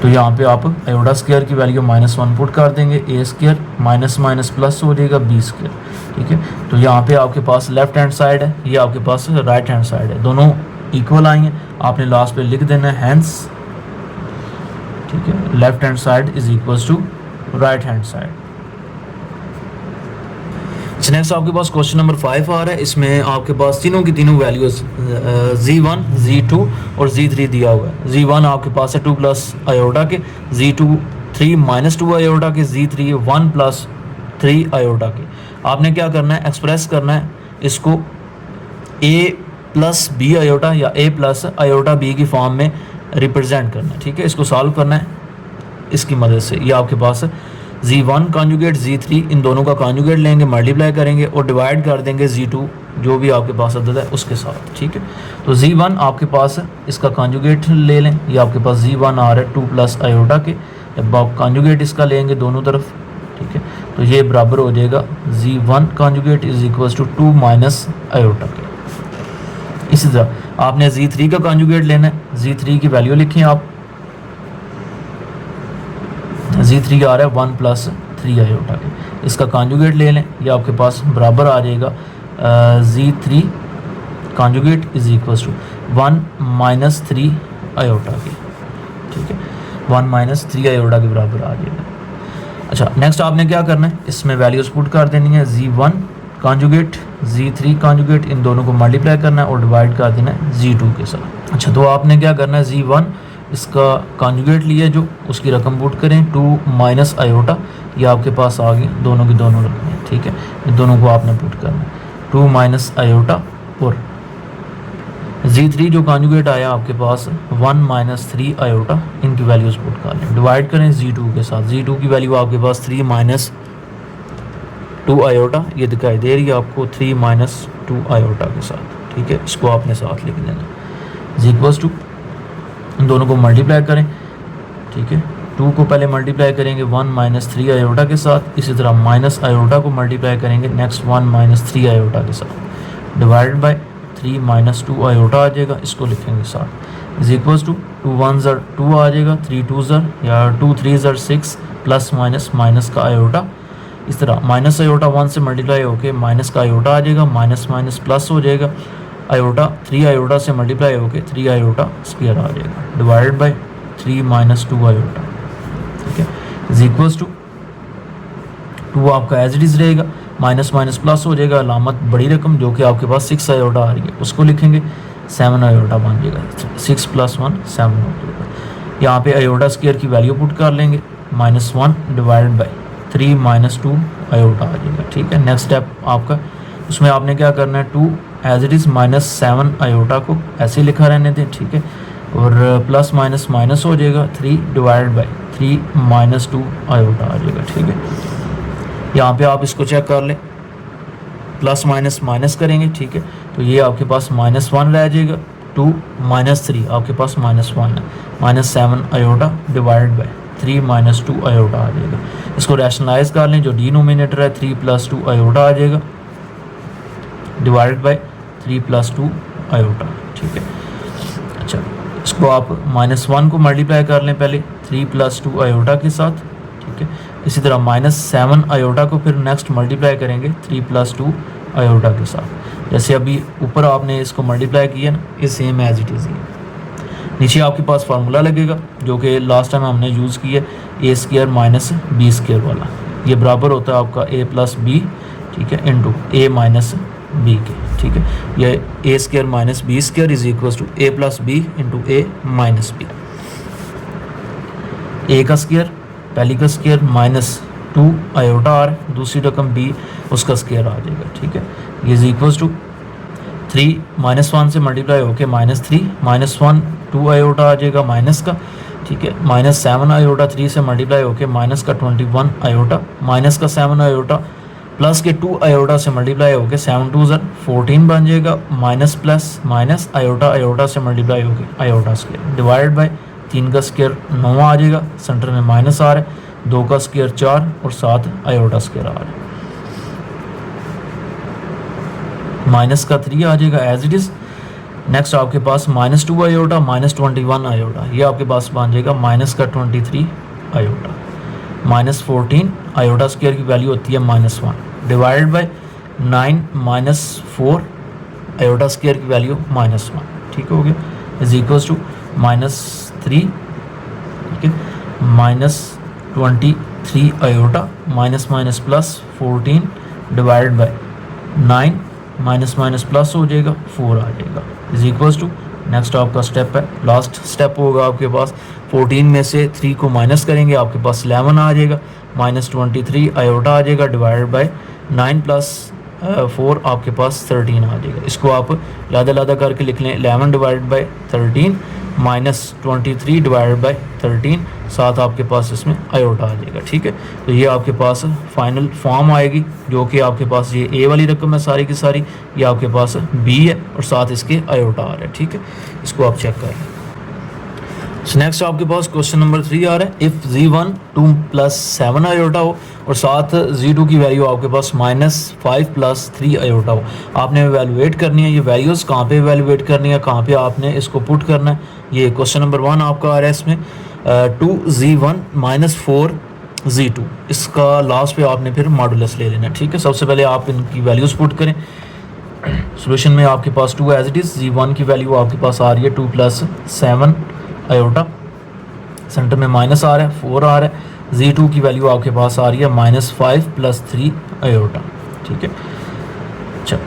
तो यहाँ पे आप आयोटा स्क्वायर की वैल्यू -1 पुट कर देंगे, ए स्क्वायर माइनस माइनस प्लस हो जाएगा बी स्क्वायर। ठीक है, तो यहाँ पे आपके पास लेफ्ट हैंड साइड है, ये आपके पास राइट हैंड साइड है, दोनों इक्वल आई हैं। आपने लास्ट पे लिख देना है हैंस, ठीक है, left hand side is equals to right hand side. Next आपके पास क्वेश्चन नंबर 5 आ रहा है, इसमें आपके पास तीनों की तीनों वैल्यूज Z1, Z2 और Z3 दिया हुआ है। Z1 आपके पास है 2 प्लस आयोटा के, Z2 3 माइनस 2 आयोटा के, Z3 1 प्लस 3 आयोटा के। आपने क्या करना है, एक्सप्रेस करना है इसको A प्लस बी आयोटा या A प्लस आयोटा बी की फॉर्म में रिप्रेजेंट करना है। ठीक है, इसको सॉल्व करना है इसकी मदद से। ये आपके पास Z1 कॉन्जुगेट Z3 इन दोनों का कॉन्जुगेट लेंगे, मल्टीप्लाई करेंगे और डिवाइड कर देंगे Z2 जो भी आपके पास अदद है उसके साथ। ठीक है, तो Z1 आपके पास इसका कॉन्जुगेट ले लें, ये आपके पास Z1 आ रहा है 2 प्लस आयोटा के, जब आप कॉन्जुगेट इसका लेंगे दोनों तरफ, ठीक है, तो ये बराबर हो जाएगा Z1 conjugate is equals to 2 minus iota के। इसी तरह आपने Z3 का कॉन्जुगेट लेना है, Z3 की वैल्यू लिखें आप, Z3 आ रहा है 1 प्लस 3 आयोटा के, इसका कॉन्जुगेट ले लें, ये आपके पास बराबर आ जाएगा Z3 conjugate is equals to, 1 minus 3 iota की, ठीक है, 1 माइनस 3 आयोटा के बराबर आ जाएगा। अच्छा, नेक्स्ट आपने क्या करना है, इसमें वैल्यूज पुट कर देनी है, Z1 कॉन्जुगेट Z3 कॉन्जुगेट, इन दोनों को मल्टीप्लाई करना है और डिवाइड कर देना है Z2 के साथ। अच्छा, तो आपने क्या करना है, Z1 इसका कॉन्जुगेट लिया जो, उसकी रकम पुट करें 2 माइनस आयोटा, ये आपके पास आ गई, दोनों की दोनों रकम है, ठीक है, इन दोनों को आपने पुट करना है 2 माइनस आयोटा, और Z3 जो कॉन्जुगेट आया आपके पास 1 माइनस 3 आयोटा, इनकी वैल्यूज पुट कर लें, डिवाइड करें Z2 के साथ। Z2 की वैल्यू आपके पास 3 माइनस 2 आयोटा, ये दिखाई दे रही है आपको 3 माइनस 2 आयोटा के साथ, ठीक है, इसको आपने साथ लिख देना। इज इक्वल्स टू, इन दोनों को मल्टीप्लाई करें, ठीक है, 2 को पहले मल्टीप्लाई करेंगे 1 माइनस 3 आयोटा के साथ, इसी तरह माइनस आयोटा को मल्टीप्लाई करेंगे नेक्स्ट 1 माइनस 3 आयोटा के साथ, डिवाइड बाय 3 माइनस 2 आयोटा आ जाएगा, इसको लिखेंगे साथ। इज इक्वल्स टू 2 1 ज़र 2 आ जाएगा, 3 2 ज़र या 2 3 ज़र 6, प्लस माइनस माइनस का आयोटा, इस तरह माइनस आयोटा 1 से मल्टीप्लाई होके माइनस का आयोटा आ जाएगा, माइनस माइनस प्लस हो जाएगा, आयोटा 3 आयोटा से मल्टीप्लाई होके 3 आयोटा स्क्वायर आ जाएगा, डिवाइड बाय 3 माइनस 2 आयोटा, ठीक है, इज इक्वल्स टू 2 आपका एज इट इज़ रहेगा, माइनस माइनस प्लस हो जाएगा, अलामत बड़ी रकम जो कि आपके पास 6 आयोटा आ रही है, उसको लिखेंगे 7 आयोटा बन जाएगा, 6 प्लस 1 7 हो जाएगा। यहाँ पे आयोटा स्क्वायर की वैल्यू पुट कर लेंगे, -1 डिवाइड बाई 3 माइनस 2 आयोटा आ जाएगा, ठीक है। नेक्स्ट स्टेप आपका, उसमें आपने क्या करना है, 2 एज इट इज़ -7 आयोटा को ऐसे लिखा रहने दें, ठीक है, और प्लस माइनस माइनस हो जाएगा, 3 डिवाइड बाई 3 माइनस 2 आयोटा आ जाएगा, ठीक है। यहाँ पे आप इसको चेक कर लें, प्लस माइनस माइनस करेंगे, ठीक है, तो ये आपके पास -1 रह जाएगा, 2 माइनस 3 आपके पास -1 है, -7 iota divide by 3 minus 2 iota आ जाएगा। इसको रैशनलाइज कर लें, जो डिनोमिनेटर है 3 प्लस 2 आयोटा आ जाएगा, डिवाइड बाई 3 प्लस 2 आयोटा, ठीक है। अच्छा, इसको आप -1 को मल्टीप्लाई कर लें पहले 3 प्लस 2 आयोटा के साथ, ठीक है। इसी तरह -7 आयोटा को फिर नेक्स्ट मल्टीप्लाई करेंगे 3 प्लस 2 आयोटा के साथ, जैसे अभी ऊपर आपने इसको मल्टीप्लाई किया ना, ये सेम एज इट इज़ है। नीचे आपके पास फार्मूला लगेगा जो कि लास्ट टाइम हमने यूज़ किया, ए स्क्वायर माइनस बी स्क्वायर वाला, ये बराबर होता है आपका a प्लस बी, ठीक है, इंटू ए माइनस बी के, ठीक है। ये A square minus B square is equal to A plus B into A minus B. A का स्क्वायर, पहली का स्क्वायर -2 आयोटा आर, दूसरी रकम बी, उसका स्क्वायर आ जाएगा, ठीक है। ये इज इक्वल टू 3 -1 से मल्टीप्लाई होके -3, -1 2 आयोटा आ जाएगा माइनस का, ठीक है, -7 आयोटा 3 से मल्टीप्लाई होके माइनस का 21 आयोटा, माइनस का 7 आयोटा प्लस के 2 आयोटा से मल्टीप्लाई होके 7 2 14 बन जाएगा, minus plus minus iota iota से मल्टीप्लाई होके आयोटा स्क्वायर, डिवाइड बाय 3 का स्क्वायर 9 आ जाएगा, सेंटर में माइनस आ रहा है, 2 का स्क्वायर 4 और 7 आयोटा स्क्वायर आ रहा है, माइनस का 3 आ जाएगा एज इट इज़। नेक्स्ट आपके पास -2 आयोटा -21 आयोटा, ये आपके पास बन जाएगा माइनस का 23 आयोटा, -14 आयोटा स्क्वायर की वैल्यू होती है -1, डिवाइड बाय 9 -4 आयोटा स्क्वायर की वैल्यू -1, ठीक हो गया, इज इक्वल्स टू -3, ठीक है, -23 iota minus minus plus 14 divide by 9 minus minus plus हो जाएगा 4 आ जाएगा, इज इक्वल्स टू नेक्स्ट आपका स्टेप है, लास्ट स्टेप होगा आपके पास, 14 में से 3 को माइनस करेंगे, आपके पास 11 आ जाएगा, -23 आयोटा आ जाएगा, डिवाइड बाय 9 प्लस 4 आपके पास 13 आ जाएगा। इसको आप लादा लादा करके लिख लें, 11 डिवाइड बाय 13 -23 डिवाइड बाय 13, साथ आपके पास इसमें आयोटा आ जाएगा, ठीक है। तो ये आपके पास फाइनल फॉर्म आएगी, जो कि आपके पास ये ए वाली रकम है सारी की सारी, ये आपके पास बी है और साथ इसके आयोटा आ रहा है, ठीक है। इसको आप चेक कर लें। नेक्स्ट आपके पास क्वेश्चन नंबर 3 आ रहा है, इफ़ Z1 2 + 7 आयोटा हो और साथ Z2 की वैल्यू आपके पास -5 + 3 आयोटा हो, आपने एवेलुएट करनी है। ये वैल्यूज़ कहाँ पे एवेलुएट करनी है, कहाँ पे आपने इसको पुट करना है, ये क्वेश्चन नंबर 1 आपका आ रहा है। इसमें 2Z1 - 4Z2, इसका लास्ट पे आपने फिर मॉडुलस ले लेना है, ठीक है। सबसे पहले आप इनकी वैल्यूज़ पुट करें, सोल्यूशन में आपके पास 2 एज इट इज़, Z1 की वैल्यू आपके पास आ रही है 2 + 7 आयोटा, सेंटर में माइनस आ रहा है 4 आ रहा है। Z2 की वैल्यू आपके पास आ रही है -5 + 3 आयोटा, ठीक है। अच्छा,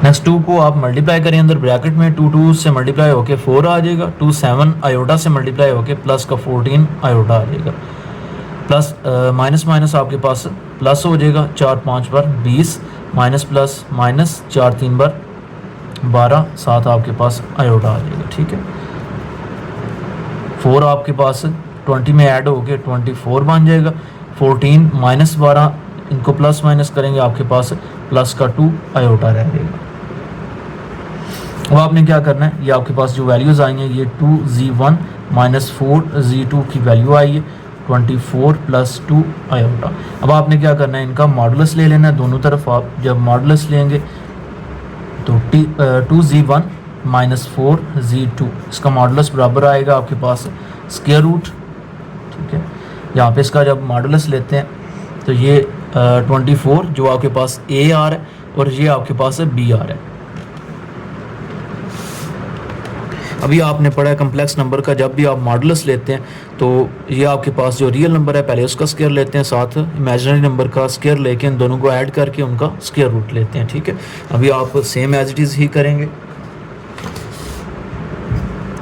नेक्स्ट 2 को आप मल्टीप्लाई करें अंदर ब्रैकेट में, 2 से मल्टीप्लाई होके 4 आ जाएगा, 2 7 आयोटा से मल्टीप्लाई होके प्लस का 14 आयोटा आ जाएगा, प्लस माइनस माइनस आपके पास प्लस हो जाएगा, 4 5 बार 20, माइनस प्लस माइनस 4 3 बार 12, 7 आपके पास आयोटा आ जाएगा, ठीक है। 4 आपके पास 20 में ऐड होके 24 बन जाएगा, 14 -12 इनको प्लस माइनस करेंगे आपके पास प्लस का 2 आयोटा रह जाएगा। अब आपने क्या करना है, ये आपके पास जो वैल्यूज़ आई हैं ये 2Z1 - 4Z2 की वैल्यू आई है 24 + 2 आयोटा। अब आपने क्या करना है, इनका मॉडुलस ले लेना है दोनों तरफ। आप जब मॉडुलस लेंगे तो 2Z1 - 4Z2 इसका मॉडुलस बराबर आएगा आपके पास स्क्वायर रूट, ठीक है। यहाँ पे इसका जब मॉडुलस लेते हैं तो ये 24 जो आपके पास A आ रहा है और ये आपके पास B आ रहा है। अभी आपने पढ़ा है कम्प्लेक्स नंबर का, जब भी आप मॉडुलस लेते हैं तो ये आपके पास जो रियल नंबर है पहले उसका स्क्वायर लेते हैं, साथ इमेजिनरी नंबर का स्क्वायर लेके इन दोनों को ऐड करके उनका स्क्वायर रूट लेते हैं, ठीक है। अभी आप सेम एज इट इज़ ही करेंगे।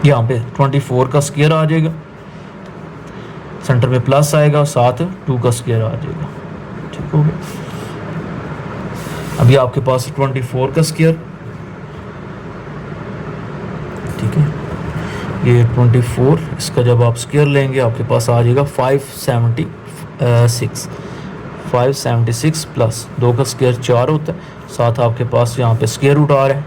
यहाँ पे 24 का स्क्वायर आ जाएगा, सेंटर में प्लस आएगा, साथ 2 का स्क्वायर आ जाएगा, ठीक हो गया। अभी आपके पास 24 का स्क्वायर, ठीक है, ये 24 इसका जब आप स्क्वायर लेंगे आपके पास आ जाएगा 576 प्लस 2 का स्क्वायर 4 होता है, साथ आपके पास यहाँ पे स्क्वायर रूट आ रहा है।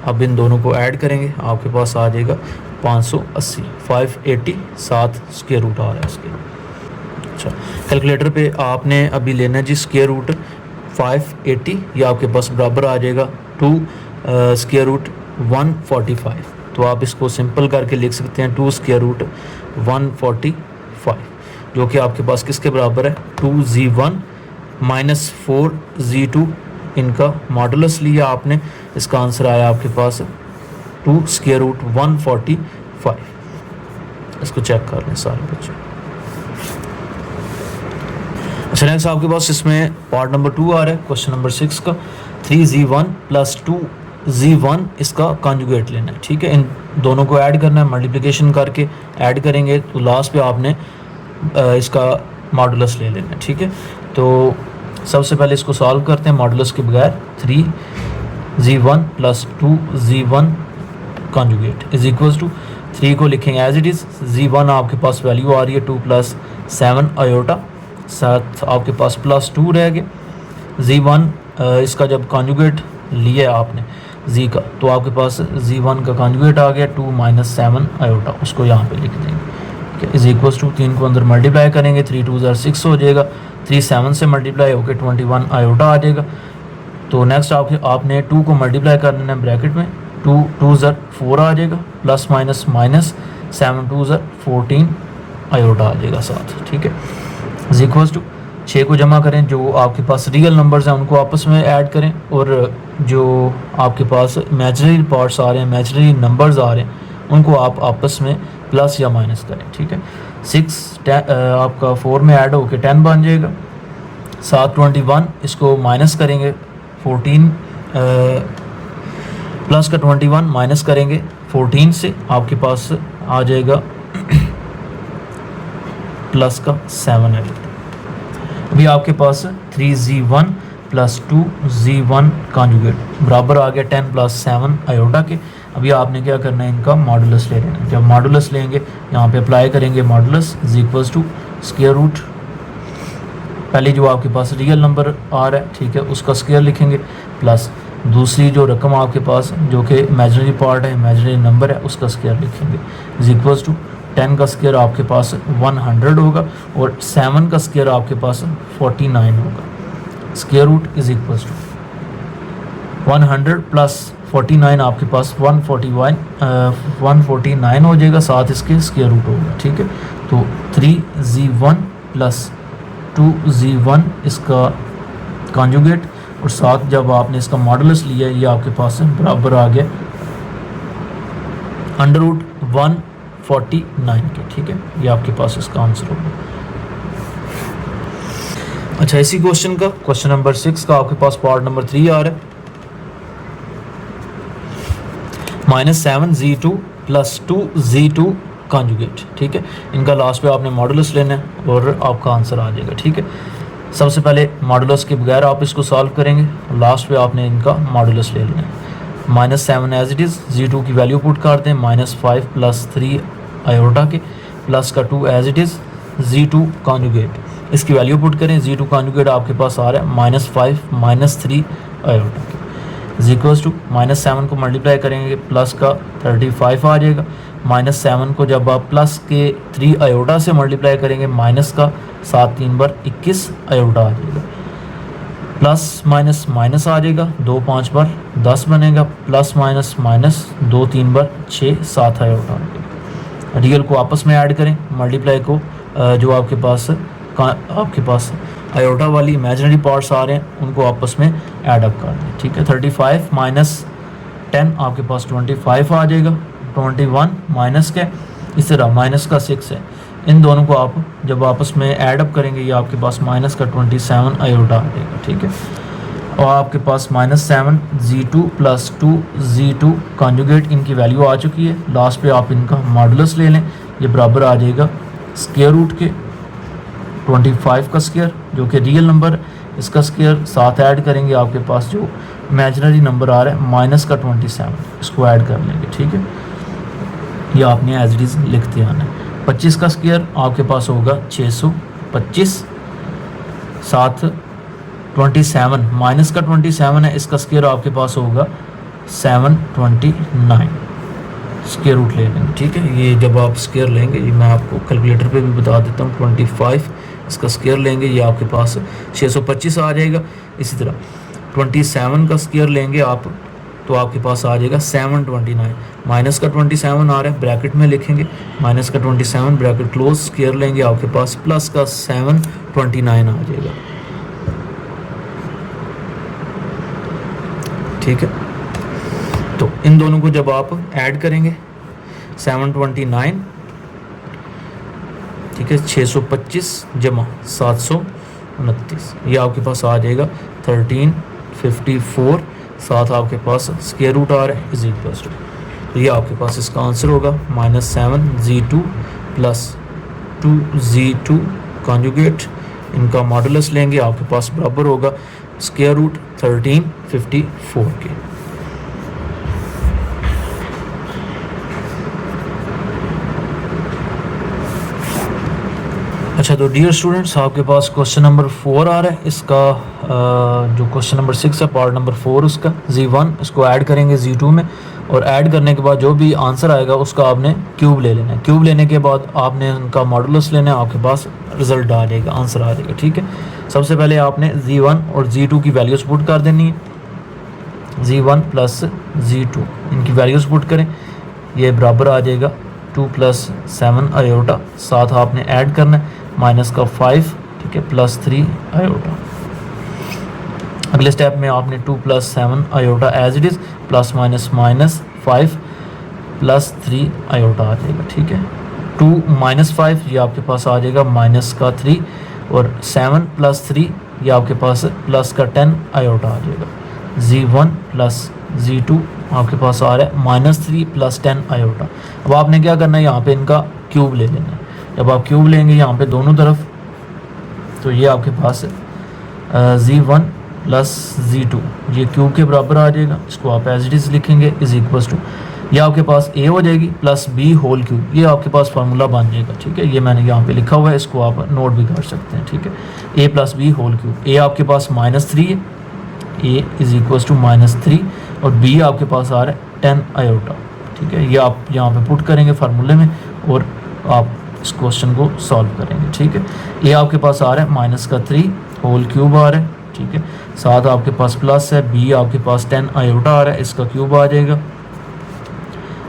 अब इन दोनों को ऐड करेंगे आपके पास आ जाएगा 580, 580 साथ स्क्वायर रूट आ रहा है इसके। अच्छा, कैलकुलेटर पे आपने अभी लेना है जी स्क्वायर रूट 580, ये आपके पास बराबर आ जाएगा 2 स्क्वायर रूट 145। तो आप इसको सिंपल करके लिख सकते हैं 2 स्क्वायर रूट 145, जो कि आपके पास किसके बराबर है 2Z1 - 4Z2 इनका मॉडुलस लिया आपने, इसका आंसर आया आपके पास 2 स्क्वायर रूट 145। इसको चेक कर लें सारे बच्चे। अच्छा, नेक्स्ट आपके पास इसमें पार्ट नंबर 2 आ रहा है क्वेश्चन नंबर 6 का, 3Z1 + 2Z1 इसका कॉन्जुगेट लेना है, ठीक है। इन दोनों को ऐड करना है, मल्टीप्लिकेशन करके ऐड करेंगे तो लास्ट पे आपने इसका मॉडुलस ले लेना है, ठीक है। तो सबसे पहले इसको सॉल्व करते हैं मॉडुलस के बगैर। 3Z1 + 2Z1 conjugate is equals to 3 को लिखेंगे एज इट इज़, Z1 आपके पास वैल्यू आ रही है 2 + 7 आयोटा, साथ आपके पास +2 रह गए। Z1 इसका जब कॉन्जुगेट लिया आपने Z का, तो आपके पास Z1 का कॉन्जुगेट आ गया 2 - 7 आयोटा, उसको यहाँ पे लिख देंगे, ठीक है। इज इक्वल्स टू 3 को अंदर मल्टीप्लाई करेंगे, 3 2 = 6 हो जाएगा, 3 7 से मल्टीप्लाई होकर 21 आयोटा आ जाएगा। तो नेक्स्ट आपने 2 को मल्टीप्लाई करना है ब्रैकेट में, 2 2 = 4 आ जाएगा, प्लस माइनस माइनस 7 2 = 14 आयोटा आ जाएगा साथ, ठीक है। इज इक्वल्स टू 6 को जमा करें, जो आपके पास रियल नंबर्स हैं उनको आपस में ऐड करें, और जो आपके पास इमेजिनरी पार्ट्स आ रहे हैं, इमेजिनरी नंबर्स आ रहे हैं, उनको आप आपस में प्लस या माइनस करें, ठीक है। 6 आपका 4 में ऐड होकर 10 बन जाएगा, साथ 21 इसको माइनस करेंगे 14 प्लस का 21 माइनस करेंगे 14 से, आपके पास आ जाएगा प्लस का 7 है। अभी आपके पास 3Z1 + 2Z1 कॉन्जुगेट बराबर आ गया 10 + 7 आयोटा के। अभी आपने क्या करना है, इनका मॉडुलस ले लेना है। जब मॉडुलस लेंगे यहाँ पे अप्लाई करेंगे modulus is equals to square root, पहले जो आपके पास रियल नंबर आ रहा है, ठीक है, उसका स्क्वायर लिखेंगे, प्लस दूसरी जो रकम आपके पास जो कि इमेजिनरी पार्ट है, इमेजिनरी नंबर है, उसका स्क्वायर लिखेंगे इज इक्वल्स टू 10 का स्क्वायर आपके पास 100 होगा और 7 का स्क्वायर आपके पास 49 होगा। Square root is equals to 100 + 49 आपके पास 149 हो जाएगा, साथ इसके स्क्वायर रूट होगा, ठीक है। तो 3Z1 + 2Z1 इसका कॉन्जुगेट और साथ जब आपने इसका मॉडुलस लिया ये आपके पास बराबर आ गया √149 के, ठीक है। ये आपके पास इसका आंसर होगा। अच्छा, इसी क्वेश्चन का क्वेश्चन नंबर 6 का आपके पास पार्ट नंबर 3 आ रहा है। -7z2 + 2z2 कॉन्जुगेट, ठीक है। इनका लास्ट पे आपने मॉडुलस लेना है और आपका आंसर आ जाएगा, ठीक है। सबसे पहले मॉडुलस के बगैर आप इसको सॉल्व करेंगे और लास्ट पे आपने इनका मॉडुलस ले लेना है। -7 एज इट इज़, z2 की वैल्यू पुट कर दें, -5 + 3 आयोटा के, प्लस का 2 as it is, z2 conjugate इसकी वैल्यू पुट करें, z2 कॉन्जुगेट आपके पास आ रहा है -5 - 3 आयोटा के इज इक्वल्स टू -7 को मल्टीप्लाई करेंगे प्लस का 35 आ जाएगा। -7 को जब आप प्लस के 3 आयोटा से मल्टीप्लाई करेंगे माइनस का 7 3 बार 21 आयोटा आ जाएगा। प्लस माइनस माइनस आ जाएगा, 2 5 बार 10 बनेगा, प्लस माइनस माइनस 2 3 बार 6 7 आयोटा आ जाएगा। रियल को आपस में ऐड करें, मल्टीप्लाई को जो आपके पास आयोटा वाली इमेजिनरी पार्ट्स आ रहे हैं उनको आपस में ऐड अप कर दें, ठीक है। 35 - 10 आपके पास 25 आ जाएगा, 21 माइनस के इस तरह माइनस का 6 है। इन दोनों को आप जब आपस में ऐड अप करेंगे ये आपके पास माइनस का 27 आयोटा आ जाएगा, ठीक है। और आपके पास -7 z2 + 2 z2 कॉन्जुगेट इनकी वैल्यू आ चुकी है। लास्ट पे आप इनका मॉडुलस ले लें, ये बराबर आ जाएगा स्क्वायर रूट के 25 का स्क्वायर जो कि रियल नंबर, इसका स्क्वायर साथ ऐड करेंगे आपके पास जो इमेजिनरी नंबर आ रहा है माइनस का 27, इसको ऐड कर लेंगे, ठीक है। ये आपने एज इट इज़ लिखते आना है। 25 का स्क्वायर आपके पास होगा 625, साथ 27 माइनस का 27 है, इसका स्क्वायर आपके पास होगा 729, स्क्वायर रूट ले लेंगे, ठीक है। ये जब आप स्क्वायर लेंगे, ये मैं आपको कैलकुलेटर पे भी बता देता हूँ, 25 इसका स्क्वायर लेंगे ये आपके पास 625 आ जाएगा। इसी तरह 27 का स्क्वायर लेंगे आप तो आपके पास आ जाएगा 729, माइनस का 27 आ रहा है, ब्रैकेट में लिखेंगे माइनस का 27 ब्रैकेट क्लोज, स्क्वायर लेंगे आपके पास प्लस का 729 आ जाएगा, ठीक है। तो इन दोनों को जब आप ऐड करेंगे 729, ठीक है, 625 जमा 729, ये आपके पास आ जाएगा 1354, साथ आपके पास स्क्वायर रूट आ रहा है इज इक्वल्स टू, ये आपके पास इसका आंसर होगा -7 z2 + 2 z2 कॉन्जुगेट, इनका मॉडुलस लेंगे आपके पास बराबर होगा स्क्वायर रूट 1354 के। अच्छा, तो डियर स्टूडेंट्स आपके पास क्वेश्चन नंबर 4 आ रहा है। इसका जो क्वेश्चन नंबर 6 है पार्ट नंबर 4 उसका z1 इसको ऐड करेंगे z2 में, और ऐड करने के बाद जो भी आंसर आएगा उसका आपने क्यूब ले लेना है। क्यूब लेने के बाद आपने उनका मॉडुलस लेना है, आपके पास रिजल्ट आ जाएगा, आंसर आ जाएगा, ठीक है। सबसे पहले आपने z1 और z2 की वैल्यूज़ पुट कर देनी है, z1 + z2 इनकी वैल्यूज़ पुट करें, ये बराबर आ जाएगा 2 + 7 आयोटा, साथ आपने ऐड करना है माइनस का 5, ठीक है, प्लस 3 आयोटा। अगले स्टेप में आपने 2 + 7 iota as it is plus minus -5 + 3 iota आ जाएगा, ठीक है। 2 - 5 ये आपके पास आ जाएगा माइनस का 3, और 7 + 3 ये आपके पास प्लस का 10 आयोटा आ जाएगा। z1 + z2 आपके पास आ रहा है -3 + 10 आयोटा। अब आपने क्या करना है, यहाँ पे इनका क्यूब ले लेना है। जब आप क्यूब लेंगे यहाँ पे दोनों तरफ, तो ये आपके पास z1 + z2 ये क्यूब के बराबर आ जाएगा, इसको आप एज इट इज़ लिखेंगे इज इक्वल्स टू, ये आपके पास a हो जाएगी प्लस b होल क्यूब, ये आपके पास फार्मूला बन जाएगा, ठीक है। ये मैंने यहाँ पे लिखा हुआ है, इसको आप नोट भी कर सकते हैं, ठीक है। a + b whole cube, a आपके पास -3 है, a इज इक्वल्स टू -3, और b आपके पास आ रहा है 10 आयोटा, ठीक है। ये आप यहाँ पे पुट करेंगे फार्मूले में और आप इस क्वेश्चन को सॉल्व करेंगे, ठीक है। ये आपके पास आ रहा है -3 होल क्यूब आ रहा है, ठीक है, साथ आपके पास प्लस है, b आपके पास 10 आयोटा आ रहा है, इसका क्यूब आ जाएगा,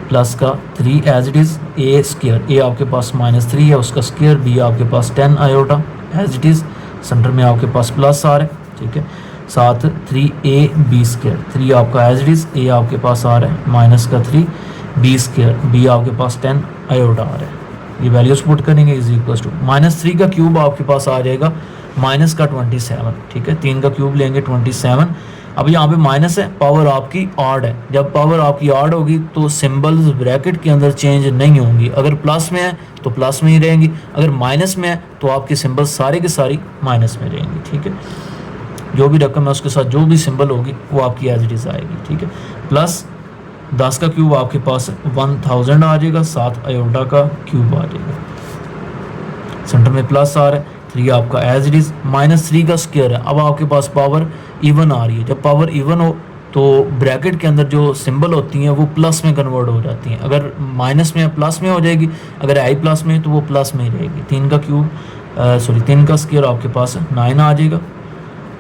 प्लस का 3 as it is, a square, a आपके पास -3 है उसका स्क्वायर, b आपके पास 10 iota as it is, centre में आपके पास प्लस आ रहा है, ठीक है, साथ 3ab²। 3 आपका एज इट इज़, ए आपके पास आ रहा है माइनस का 3, b², बी आपके पास 10 आयोटा आ रहा है। ये वैल्यूज पुट करेंगे इज इक्वल टू -3 का क्यूब आपके पास आ जाएगा माइनस का 27। ठीक है, 3 का क्यूब लेंगे 27। अब यहाँ पे माइनस है, पावर आपकी ऑड है। जब पावर आपकी ऑड होगी तो सिंबल्स ब्रैकेट के अंदर चेंज नहीं होंगी। अगर प्लस में है तो प्लस में ही रहेंगी, अगर माइनस में है तो आपकी सिंबल्स सारे की सारी माइनस में रहेंगी। ठीक है, जो भी रकम है उसके साथ जो भी सिंबल होगी वो आपकी एज इट इज़ आएगी। ठीक है, प्लस 10 का क्यूब आपके पास 1000 आ जाएगा, 7 आयोटा का क्यूब आ जाएगा। सेंटर में प्लस आ रहा है, 3 आपका एज इट इज़, -3 का स्क्वायर है। अब आपके पास पावर इवन आ रही है। जब पावर इवन हो तो ब्रैकेट के अंदर जो सिंबल होती हैं वो प्लस में कन्वर्ट हो जाती हैं। अगर माइनस में प्लस में हो जाएगी, अगर आई प्लस में तो वो प्लस में ही रहेगी। 3 का क्यूब 3 का स्क्वायर आपके पास 9 आ जाएगा,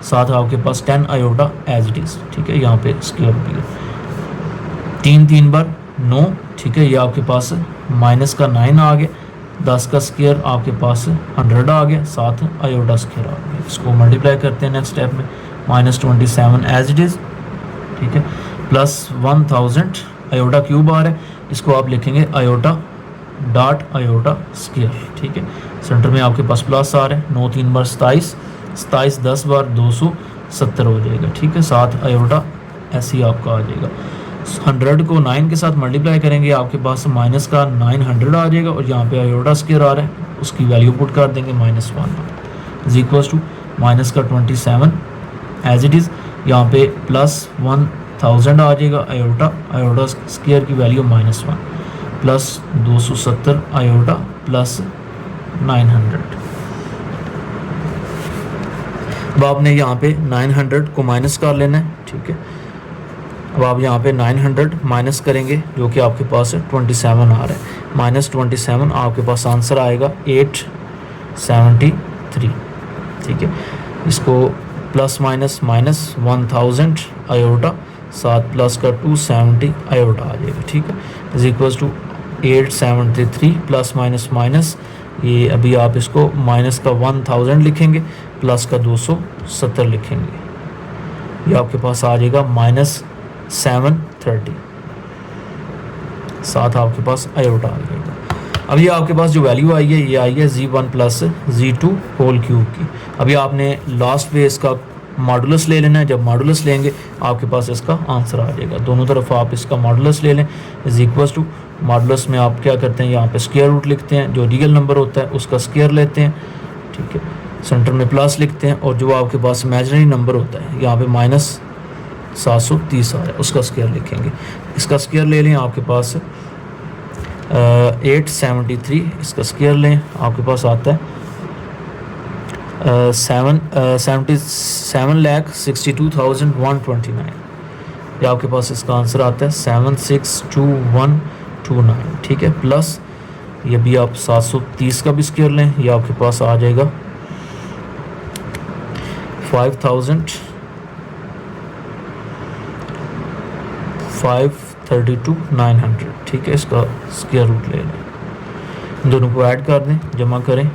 साथ आपके पास 10 आयोटा एज इट इज़। ठीक है, यहाँ पे स्क्वायर भी है, 3 3 बार 9। ठीक है, ये आपके पास माइनस का 9 आ गया, 10 का स्क्वायर आपके पास 100 आ गया, 7 आयोटा स्क्वायर आ गया। इसको मल्टीप्लाई करते हैं नेक्स्ट स्टेप में, -27 एज इट इज़। ठीक है, प्लस 1000 आयोटा क्यूब आ रहा है, इसको आप लिखेंगे आयोटा डॉट आयोटा स्क्वायर। ठीक है, सेंटर में आपके पास प्लस आ रहा है, 9 3 बार 27, 27 10 बार 270 हो जाएगा। ठीक है, 7 आयोटा ऐसे ही आपका आ जाएगा। 100 को 9 के साथ मल्टीप्लाई करेंगे, आपके पास माइनस का 900 आ जाएगा, और यहाँ पे आयोटा स्क्वायर आ रहा है उसकी वैल्यू पुट कर देंगे -1 इज इक्वल टू माइनस का 27 एज इट इज़। यहाँ पे प्लस 1000 आ जाएगा, आयोटा स्क्वायर की वैल्यू -1 प्लस 270 आयोटा प्लस 900। अब आपने यहाँ पे 900 को माइनस कर लेना है। ठीक है, अब आप यहाँ पे 900 माइनस करेंगे जो कि आपके पास 27 आ रहा है, -27 आपके पास आंसर आएगा 873। ठीक है, इसको प्लस माइनस -1000 आयोटा, 7 प्लस का 270 आयोटा आ जाएगा। ठीक है, is equal to 873 plus minus ये अभी आप इसको माइनस का 1000 लिखेंगे, प्लस का 270 लिखेंगे, ये आपके पास आ जाएगा -730, 7 आपके पास आयोटा आ जाएगा। अब ये आपके पास जो वैल्यू आई है ये आई है Z1 plus Z2 whole cube की। अभी आपने लास्ट पे इसका मॉडुलस ले लेना है, जब मॉडुलस लेंगे आपके पास इसका आंसर आ जाएगा। दोनों तरफ आप इसका मॉडुलस ले लें, इज इक्वल टू मॉडुलस में आप क्या करते हैं, यहाँ पे स्क्वायर रूट लिखते हैं, जो रियल नंबर होता है उसका स्क्वायर लेते हैं। ठीक है, सेंटर में प्लस लिखते हैं, और जो आपके पास इमेजिनरी नंबर होता है यहाँ पे -730 आ रहा है उसका स्क्वायर लिखेंगे। इसका स्क्वायर ले लें, आपके पास 873, इसका स्क्वायर लें, आपके पास आता है 77,62,129। ये आपके पास इसका आंसर आता है 762129। ठीक है, प्लस ये भी आप 730 का भी स्क्वायर लें, ये आपके पास आ जाएगा 5,532,900। ठीक है, इसका स्क्वायर रूट ले लें, दोनों को ऐड कर दें, जमा करें,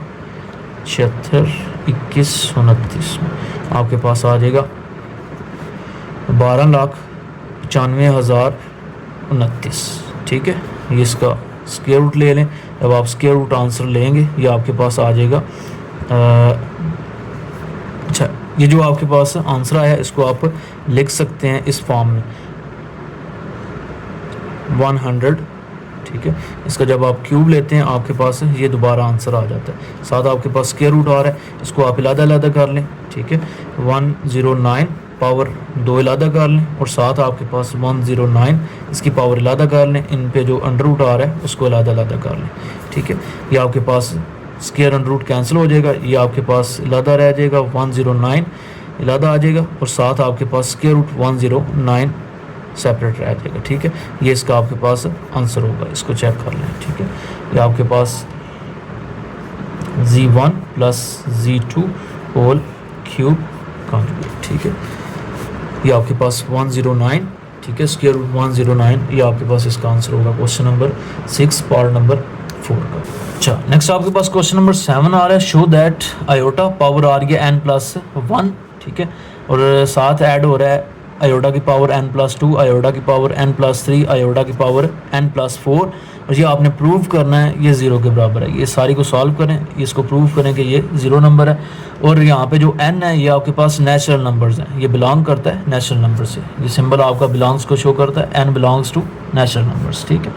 76 21 29 में आपके पास आ जाएगा 12,95,029। ठीक है, ये इसका स्क्वायर रूट ले लें। जब आप स्क्वायर रूट आंसर लेंगे ये आपके पास आ जाएगा अच्छा, ये जो आपके पास आंसर आया है इसको आप लिख सकते हैं इस फॉर्म में 100। ठीक है, इसका जब आप क्यूब लेते हैं आपके पास ये दोबारा आंसर आ जाता है। साथ आपके पास स्क्वायर रूट आ रहा है, इसको आप इलादा कर लें। ठीक है, 109 पावर 2 इलादा कर लें, और साथ आपके पास 109 इसकी पावर इलादा कर लें, इन पे जो अंडर रूट आ रहा है उसको इलादा कर लें। ठीक है, ये आपके पास स्क्वायर अंडर रूट कैंसिल हो जाएगा, ये आपके पास इलादा रह जाएगा, 109 इलादा आ जाएगा, और साथ आपके पास स्क्वायर रूट 109 सेपरेट रह जाएगा। ठीक है, ये इसका आपके पास आंसर होगा, इसको चेक कर लें। ठीक है, ये आपके पास Z1 plus Z2 whole cube conjugate. ठीक है, ये आपके पास 109। ठीक है, स्क्वायर रूट 109, ये आपके पास इसका आंसर होगा क्वेश्चन नंबर 6 पार्ट नंबर 4 का। अच्छा, नेक्स्ट आपके पास क्वेश्चन नंबर 7 आ रहा है, शो दैट आयोटा पावर आ रही है n+1। ठीक है, और साथ ऐड हो रहा है आयोटा की पावर n+2, आयोटा की पावर n+3, आयोटा की पावर n+4, और ये आपने प्रूव करना है ये ज़ीरो के बराबर है। ये सारी को सॉल्व करें, इसको प्रूव करें कि ये ज़ीरो नंबर है। और यहाँ पे जो n है ये आपके पास नेचुरल नंबर्स हैं, ये बिलोंग करता है नेचुरल नंबर से। ये सिंबल आपका बिलोंग्स को शो करता है, n belongs to natural numbers, ठीक है।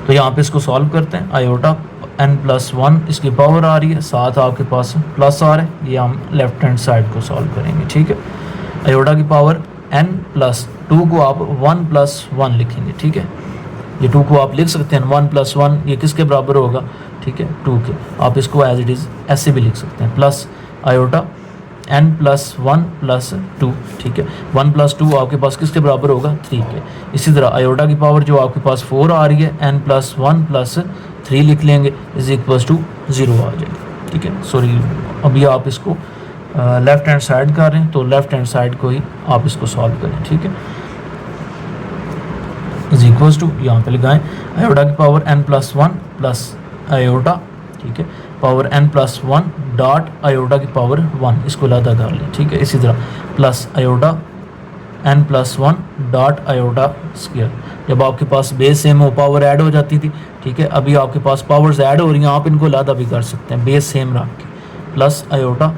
तो यहाँ पे इसको सॉल्व करते हैं। आयोटा n+1 इसकी पावर आ रही है, साथ आपके पास प्लस आ रहा है, ये हम लेफ्ट हैंड साइड को सॉल्व करेंगे, ठीक है। आयोटा की पावर n+2 को आप 1+1 लिखेंगे, ठीक है। ये 2 को आप लिख सकते हैं 1+1, ये किसके बराबर होगा, ठीक है, 2 के। आप इसको एज इट इज़ ऐसे भी लिख सकते हैं, प्लस आयोटा n+1+2, ठीक है। 1+2 आपके पास किसके बराबर होगा, 3 के। इसी तरह आयोटा की पावर जो आपके पास 4 आ रही है, n+1+3 लिख लेंगे, इज इक्वल्स टू 0 आ जाएगा, ठीक है। सॉरी, अभी आप इसको लेफ्ट हैंड साइड कर रहे हैं तो लेफ्ट हैंड साइड को ही आप इसको सॉल्व करें, ठीक है। इज इक्वल्स टू यहाँ पे लगाएं आयोटा की पावर n+1 प्लस आयोटा, ठीक है, पावर n+1 डॉट आयोटा की पावर 1, इसको अलग कर लें, ठीक है। इसी तरह plus iota n+1 dot iota square. जब आपके पास बेस सेम हो पावर ऐड हो जाती थी, ठीक है। अभी आपके पास पावर्स ऐड हो रही हैं, आप इनको अलग भी कर सकते हैं बेस सेम रख के। Plus iota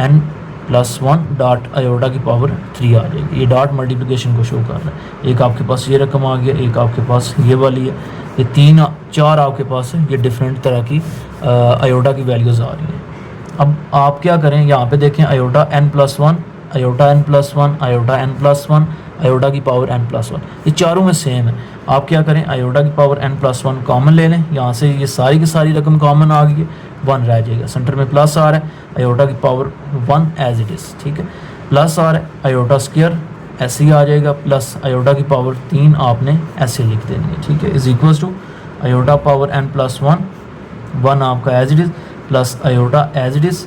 n+1 dot iota की पावर 3 आ जाएगी। ये डॉट मल्टीप्लिकेशन को शो कर रहा है। एक आपके पास ये रकम आ गया, एक आपके पास ये वाली है, ये 3-4 आपके पास है, ये डिफरेंट तरह की आयोटा की वैल्यूज़ आ रही हैं। अब आप क्या करें, यहाँ पे देखें iota n+1, iota n+1, iota n+1, iota की पावर n+1, ये चारों में सेम है। आप क्या करें, आयोटा की पावर n+1 कॉमन ले लें, यहाँ से ये सारी की सारी रकम कॉमन आ गई है, 1 रह जाएगा, सेंटर में प्लस आ रहा है, आयोटा की पावर 1 एज इट इज़, ठीक है। प्लस आ रहा है आयोटा स्क्वायर ऐसे ही आ जाएगा, प्लस आयोटा की पावर 3 आपने ऐसे लिख देनी है, ठीक है। Is equals to iota power n+1, 1 आपका as it is, plus iota as it is,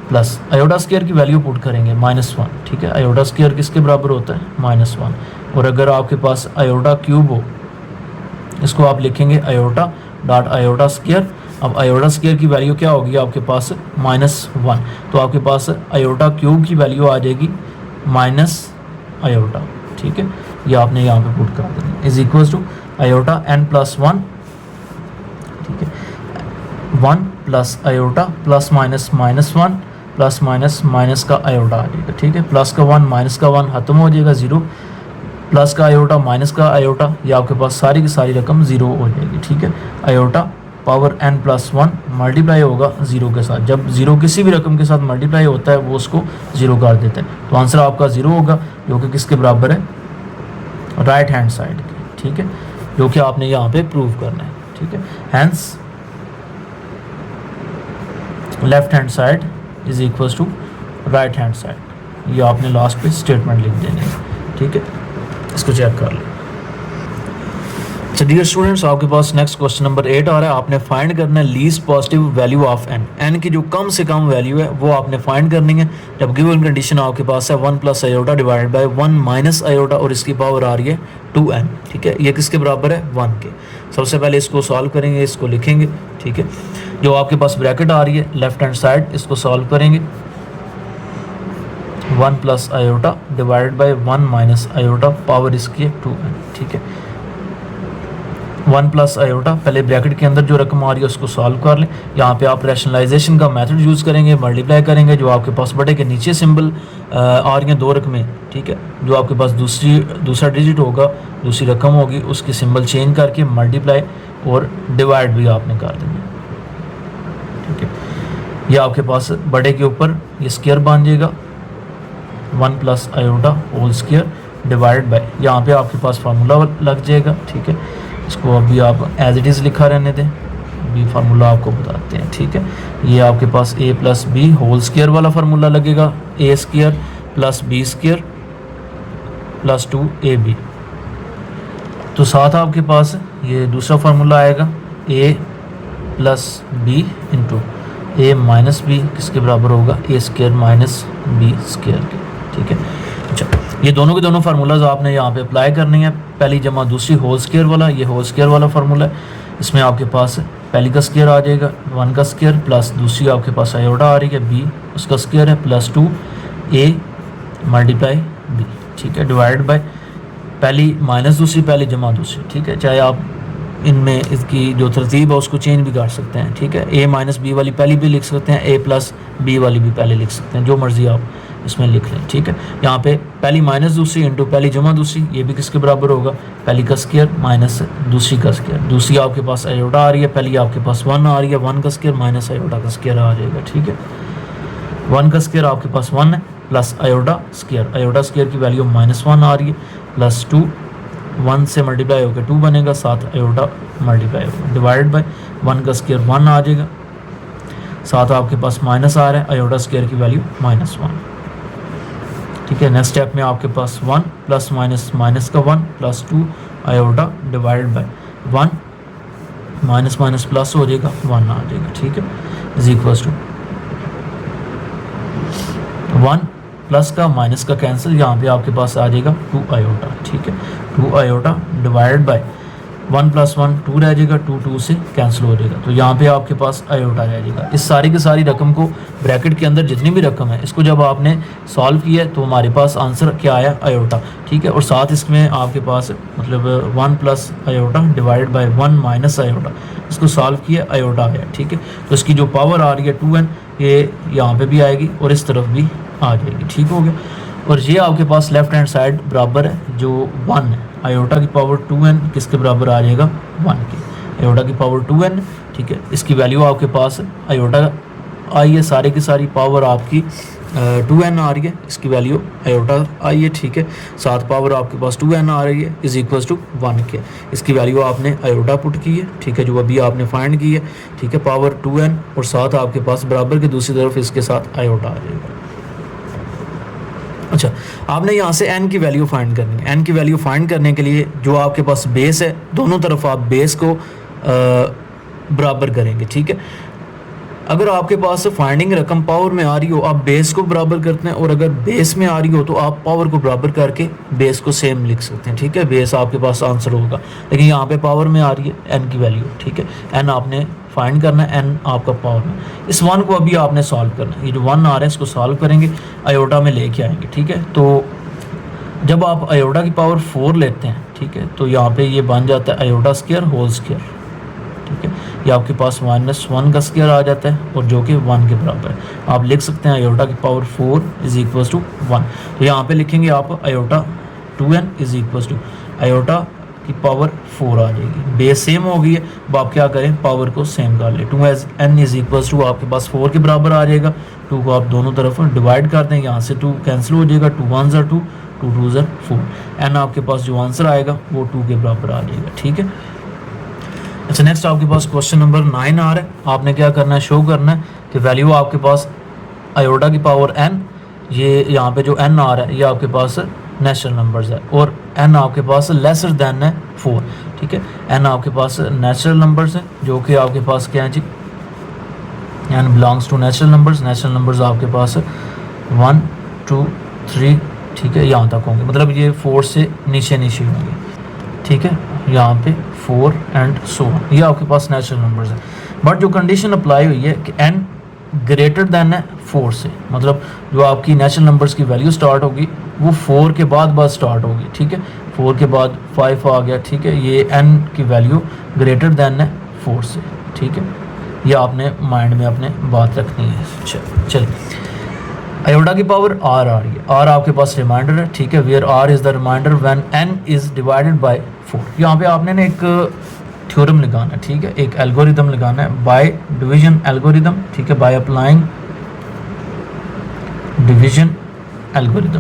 plus iota square की वैल्यू पुट करेंगे -1, ठीक है। आयोटा स्क्वायर किसके बराबर होता है, -1। और अगर आपके पास आयोटा क्यूब हो, इसको आप लिखेंगे आयोटा डॉट आयोटा स्क्वायर। अब आयोटा स्क्वायर की वैल्यू क्या होगी आपके पास, -1, तो आपके पास आयोटा क्यूब की वैल्यू आ जाएगी माइनस आयोटा, ठीक है। ये आपने यहाँ पे पुट कर देना, is equals to iota n+1, ठीक है, 1 plus iota plus minus -1 plus minus का आयोटा आ जाएगा, ठीक है। प्लस का 1 माइनस का 1 खत्म हो जाएगा, 0, प्लस का आयोटा माइनस का आयोटा, ये आपके पास सारी की सारी रकम 0 हो जाएगी, ठीक है। आयोटा पावर n+1 मल्टीप्लाई होगा 0 के साथ। जब 0 किसी भी रकम के साथ मल्टीप्लाई होता है वो उसको 0 कर देते हैं, तो आंसर आपका 0 होगा, जो कि किसके बराबर है, राइट हैंड साइड के, ठीक है, जो कि आपने यहाँ पे प्रूव करना है, ठीक है। Hence left hand side is equals to right hand side, ये आपने लास्ट पे स्टेटमेंट लिख देनी है, ठीक है। इसको चेक कर लें। डियर स्टूडेंट्स, आपके पास नेक्स्ट क्वेश्चन नंबर 8 आ रहा है। आपने फाइंड करना है least positive value of n, n की जो कम से कम वैल्यू है वो आपने फाइंड करनी है। जब गिवन कंडीशन आपके पास है 1 plus iota divided by 1 minus iota, और इसकी पावर आ रही है 2n, ठीक है। ये किसके बराबर है, 1 के। सबसे पहले इसको सॉल्व करेंगे, इसको लिखेंगे, ठीक है। जो आपके पास ब्रैकेट आ रही है लेफ्ट हैंड साइड, इसको सॉल्व करेंगे, 1 plus iota divided by 1 minus iota, power इसकी है 2n, ठीक है। 1 प्लस आयोटा, पहले ब्रैकेट के अंदर जो रकम आ रही है उसको सॉल्व कर लें। यहाँ पे आप रैशनलाइजेशन का मेथड यूज़ करेंगे, मल्टीप्लाई करेंगे, जो आपके पास बड़े के नीचे सिंबल आ रही हैं 2 रकमें, ठीक है। जो आपके पास दूसरा डिजिट होगा, दूसरी रकम होगी, उसकी सिंबल चेंज करके मल्टीप्लाई और डिवाइड भी आपने कर देंगे, ठीक है। ये आपके पास बड़े के ऊपर ये स्क्वायर बन जाएगा, 1 plus iota whole square divide by, यहाँ पे आपके पास फार्मूला लग जाएगा, ठीक है। इसको अभी आप एज इट इज़ लिखा रहने दें, अभी फार्मूला आपको बताते हैं, ठीक है। ये आपके पास a plus b whole square वाला फार्मूला लगेगा, a square plus B square plus 2ab। तो साथ आपके पास ये दूसरा फार्मूला आएगा a plus B into a minus b, किसके बराबर होगा, a square minus B square के, ठीक है। अच्छा, ये दोनों के दोनों फार्मूलाज आपने यहाँ पे अप्लाई करनी है, पहली जमा दूसरी होल स्क्वायर वाला, ये होल स्क्वायर वाला फार्मूला है। इसमें आपके पास पहली का स्क्वायर आ जाएगा 1 का स्क्वायर, प्लस दूसरी आपके पास आयोटा आ रही है b, उसका स्क्वायर है, प्लस 2a मल्टीप्लाई बी, ठीक है, डिवाइड बाय पहली माइनस दूसरी, पहली जमा दूसरी, ठीक है। चाहे आप इनमें इसकी जो तरतीब है उसको चेंज भी कर सकते हैं, ठीक है। ए माइनस बी वाली पहली भी लिख सकते हैं, ए प्लस बी वाली भी पहले लिख सकते हैं, जो मर्ज़ी आप इसमें लिख लें, ठीक है। यहाँ पे पहली माइनस दूसरी इंटू पहली जमा दूसरी, ये भी किसके बराबर होगा, पहली का स्क्वायर माइनस दूसरी का स्क्वायर। दूसरी आपके पास आयोटा आ रही है, पहली आपके पास 1 आ रही है, 1 का स्क्वायर माइनस आयोटा का स्क्वायर आ जाएगा, ठीक है। 1 का स्क्वायर आपके पास 1 है प्लस आयोटा स्क्वायर की वैल्यू -1 आ रही है, प्लस 2 1 से मल्टीप्लाई होकर 2 बनेगा, साथ आयोटा मल्टीप्लाई होगा, डिवाइड बाय 1 का स्क्वायर 1 आ जाएगा, साथ आपके पास माइनस आ रहा है, आयोटा स्क्वायर की वैल्यू -1, ठीक है। नेक्स्ट स्टेप में आपके पास 1 प्लस माइनस का 1 plus 2 iota divide by 1 minus minus plus हो जाएगा, 1 आ जाएगा, ठीक है, इज इक्वल्स टू 1 प्लस का माइनस का कैंसिल, यहाँ पे आपके पास आ जाएगा 2 आयोटा, ठीक है। 2 आयोटा डिवाइड बाय 1 प्लस 1 2 रह जाएगा, 2 से कैंसिल हो जाएगा, तो यहाँ पे आपके पास आयोटा रह जाएगा। इस सारी की सारी रकम को ब्रैकेट के अंदर जितनी भी रकम है इसको जब आपने सॉल्व किया है तो हमारे पास आंसर क्या आया, आयोटा, ठीक है। और साथ इसमें आपके पास मतलब 1 plus iota divide by 1 minus iota, इसको सॉल्व किया, आयोटा आया, ठीक है। तो इसकी जो पावर आ रही है 2n, ये यहाँ पे भी आएगी और इस तरफ भी आ जाएगी, ठीक हो गया। और ये आपके पास लेफ्ट हैंड साइड बराबर है जो 1 है, आयोटा की पावर 2n किसके बराबर आ जाएगा, 1 के, आयोटा की पावर 2n, ठीक है। इसकी वैल्यू आपके पास आयोटा आई है, सारी की सारी पावर आपकी 2n आ रही है, इसकी वैल्यू आयोटा आई है, ठीक है। साथ पावर आपके पास 2n आ रही है, इज इक्वल्स टू 1 के, इसकी वैल्यू आपने आयोटा पुट की है, ठीक है, जो अभी आपने फाइंड की है, ठीक है। पावर 2n और साथ आपके पास बराबर के दूसरी तरफ इसके साथ आयोटा आ जाएगा। अच्छा, आपने यहाँ से n की वैल्यू फाइंड करनी है। n की वैल्यू फाइंड करने के लिए जो आपके पास बेस है, दोनों तरफ आप बेस को बराबर करेंगे, ठीक है। अगर आपके पास फाइंडिंग रकम पावर में आ रही हो, आप बेस को बराबर करते हैं, और अगर बेस में आ रही हो तो आप पावर को बराबर करके बेस को सेम लिख सकते हैं, ठीक है। बेस आपके पास आंसर होगा, लेकिन यहाँ पे पावर में आ रही है n की वैल्यू, ठीक है। n आपने फाइंड करना है, n आपका पावर में। इस 1 को अभी आपने सॉल्व करना है, ये जो 1 आ रहा है इसको सॉल्व करेंगे, आयोटा में लेके आएंगे, ठीक है। तो जब आप आयोटा की पावर 4 लेते हैं, ठीक है, तो यहाँ पे ये बन जाता है आयोटा स्क्वायर होल स्क्वायर, ठीक है। ये आपके पास -1 का स्क्वायर आ जाता है और जो कि 1 के बराबर है। आप लिख सकते हैं आयोटा की पावर 4 इज इक्वल्स टू 1, तो यहाँ पे लिखेंगे आप iota 2n is equals to iota की पावर 4 आ जाएगी। बेस सेम हो गई है, अब आप क्या करें, पावर को सेम कर लें। 2n इज इक्वल्स टू आपके पास 4 के बराबर आ जाएगा, 2 को आप दोनों तरफ डिवाइड कर दें, यहाँ से 2 कैंसिल हो जाएगा, 2 1 ज़ा 2, 2 2 ज़ा 4, n आपके पास जो आंसर आएगा वो 2 के बराबर आ जाएगा, ठीक है। अच्छा, नेक्स्ट आपके पास क्वेश्चन नंबर 9 आ रहा है। आपने क्या करना है, शो करना है कि वैल्यू आपके पास आयोटा की पावर n, ये यहाँ पे जो n आ रहा है ये आपके पास नेचुरल नंबर्स है, और n आपके पास लेसर दैन है 4, ठीक है। n आपके पास नेचुरल नंबर्स हैं, जो कि आपके पास क्या है जी, n belongs to natural numbers. Natural numbers आपके पास 1 2 3, ठीक है, यहाँ तक होंगे, मतलब ये 4 से नीचे होंगे, ठीक है। यहाँ पे 4 एंड सो ऑन, ये आपके पास नेचुरल नंबर्स हैं। बट जो कंडीशन अप्लाई हुई है कि n ग्रेटर दैन है 4 से, मतलब जो आपकी नेचुरल नंबर्स की वैल्यू स्टार्ट होगी वो 4 के बाद स्टार्ट होगी, ठीक है। 4 के बाद 5 आ गया, ठीक है, ये n की वैल्यू ग्रेटर दैन है 4 से, ठीक है। ये आपने माइंड में अपने बात रखनी है। चलिए, आयोटा की पावर r आ रही है, r आपके पास रिमाइंडर है, ठीक है, where r is the remainder when n is divided by 4। यहाँ पे आपने ना एक थ्योरम लगाना है, ठीक है, एक एल्गोरिदम लगाना है, बाय डिवीजन एल्गोरिदम, ठीक है, बाय अप्लाइंग डिवीजन एल्गोरिदम,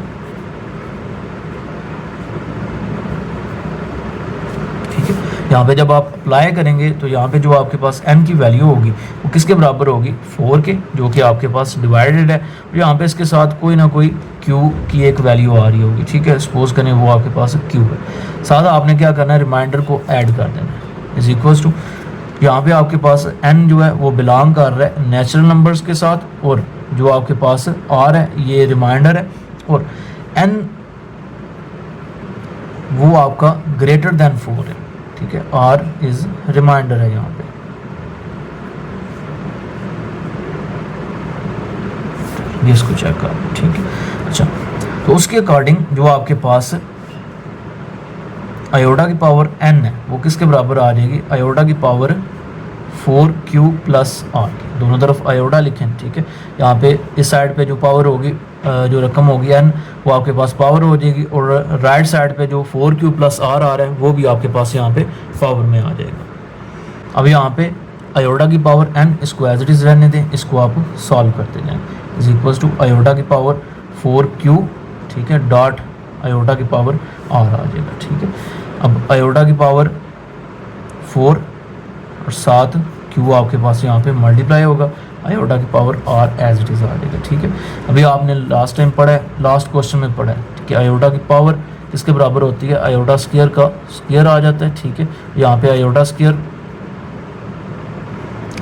ठीक है। यहाँ पे जब आप अप्लाई करेंगे तो यहाँ पे जो आपके पास n की वैल्यू होगी वो किसके बराबर होगी, 4 के, जो कि आपके पास डिवाइडेड है, और यहाँ पे इसके साथ कोई ना कोई q की एक वैल्यू आ रही होगी, ठीक है। सपोज करें वो आपके पास q है, साथ आपने क्या करना है, रिमाइंडर को ऐड कर देना है, इज इक्वल्स टू यहाँ पे आपके पास n जो है वो बिलोंग कर रहा है नेचुरल नंबर्स के साथ, और जो आपके पास r है ये रिमाइंडर है, और n वो आपका ग्रेटर दैन 4 है, ठीक है, r इज रिमाइंडर है यहाँ पे। ये इसको चेक कर, ठीक है। अच्छा, तो उसके अकॉर्डिंग जो आपके पास आयोडा की पावर n है वो किसके बराबर आ जाएगी, आयोडा की पावर 4q प्लस r। दोनों तरफ आयोडा लिखें, ठीक है। यहाँ पे इस साइड पे जो पावर होगी, जो रकम होगी n, वो आपके पास पावर हो जाएगी, और राइट साइड पे जो 4q प्लस r आ रहा है वो भी आपके पास यहाँ पे पावर में आ जाएगा। अब यहाँ पे आयोडा की पावर n, इसको एज इट इज़ रहने दें, इसको आप सॉल्व करते जाएँ। इज इक्वल्स टू आयोडा की पावर 4q, ठीक है, डॉट आयोडा की पावर r आ जाएगा, ठीक है। अब आयोडा की पावर 4 और 7 q आपके पास यहाँ पे मल्टीप्लाई होगा, आयोडा की power r as it is आ जाएगा, ठीक है। अभी आपने लास्ट टाइम पढ़ा है, लास्ट क्वेश्चन में पढ़ा है कि आयोडा की पावर किसके बराबर होती है, आयोडा स्क्वायर का स्क्वायर आ जाता है, ठीक है। यहाँ पे आयोडा स्क्वायर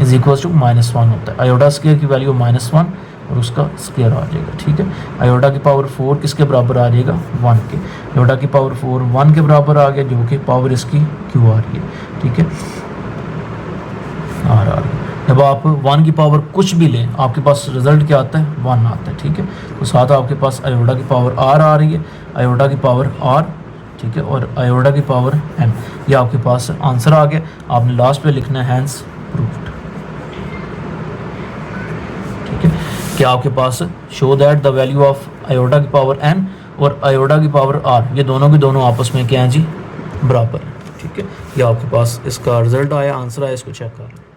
इज इक्वल टू -1 होता है, आयोडा स्क्वायर की वैल्यू -1 और उसका स्क्वायर आ जाएगा, ठीक है। आयोडा की पावर 4 किसके बराबर आ जाएगा, 1 के। आयोडा की पावर 4 1 के बराबर आ गया, जो कि पावर इसकी q आ रही है, ठीक है, r आ रही है। जब आप 1 की पावर कुछ भी लें, आपके पास रिजल्ट क्या आता है, 1 आता है, ठीक है। तो साथ आपके पास आयोडा की पावर r आ रही है, आयोडा की पावर r, ठीक है, और आयोडा की पावर n। ये आपके पास आंसर आ गया। आपने लास्ट पे लिखना है हैंस प्रूव्ड, ठीक है। कि आपके पास show that the value of iota की पावर n और आयोडा की पावर r, ये दोनों के दोनों आपस में क्या हैं जी, बराबर है, ठीक है। ये आपके पास इसका रिजल्ट आया, आंसर आया, इसको चेक कर लें।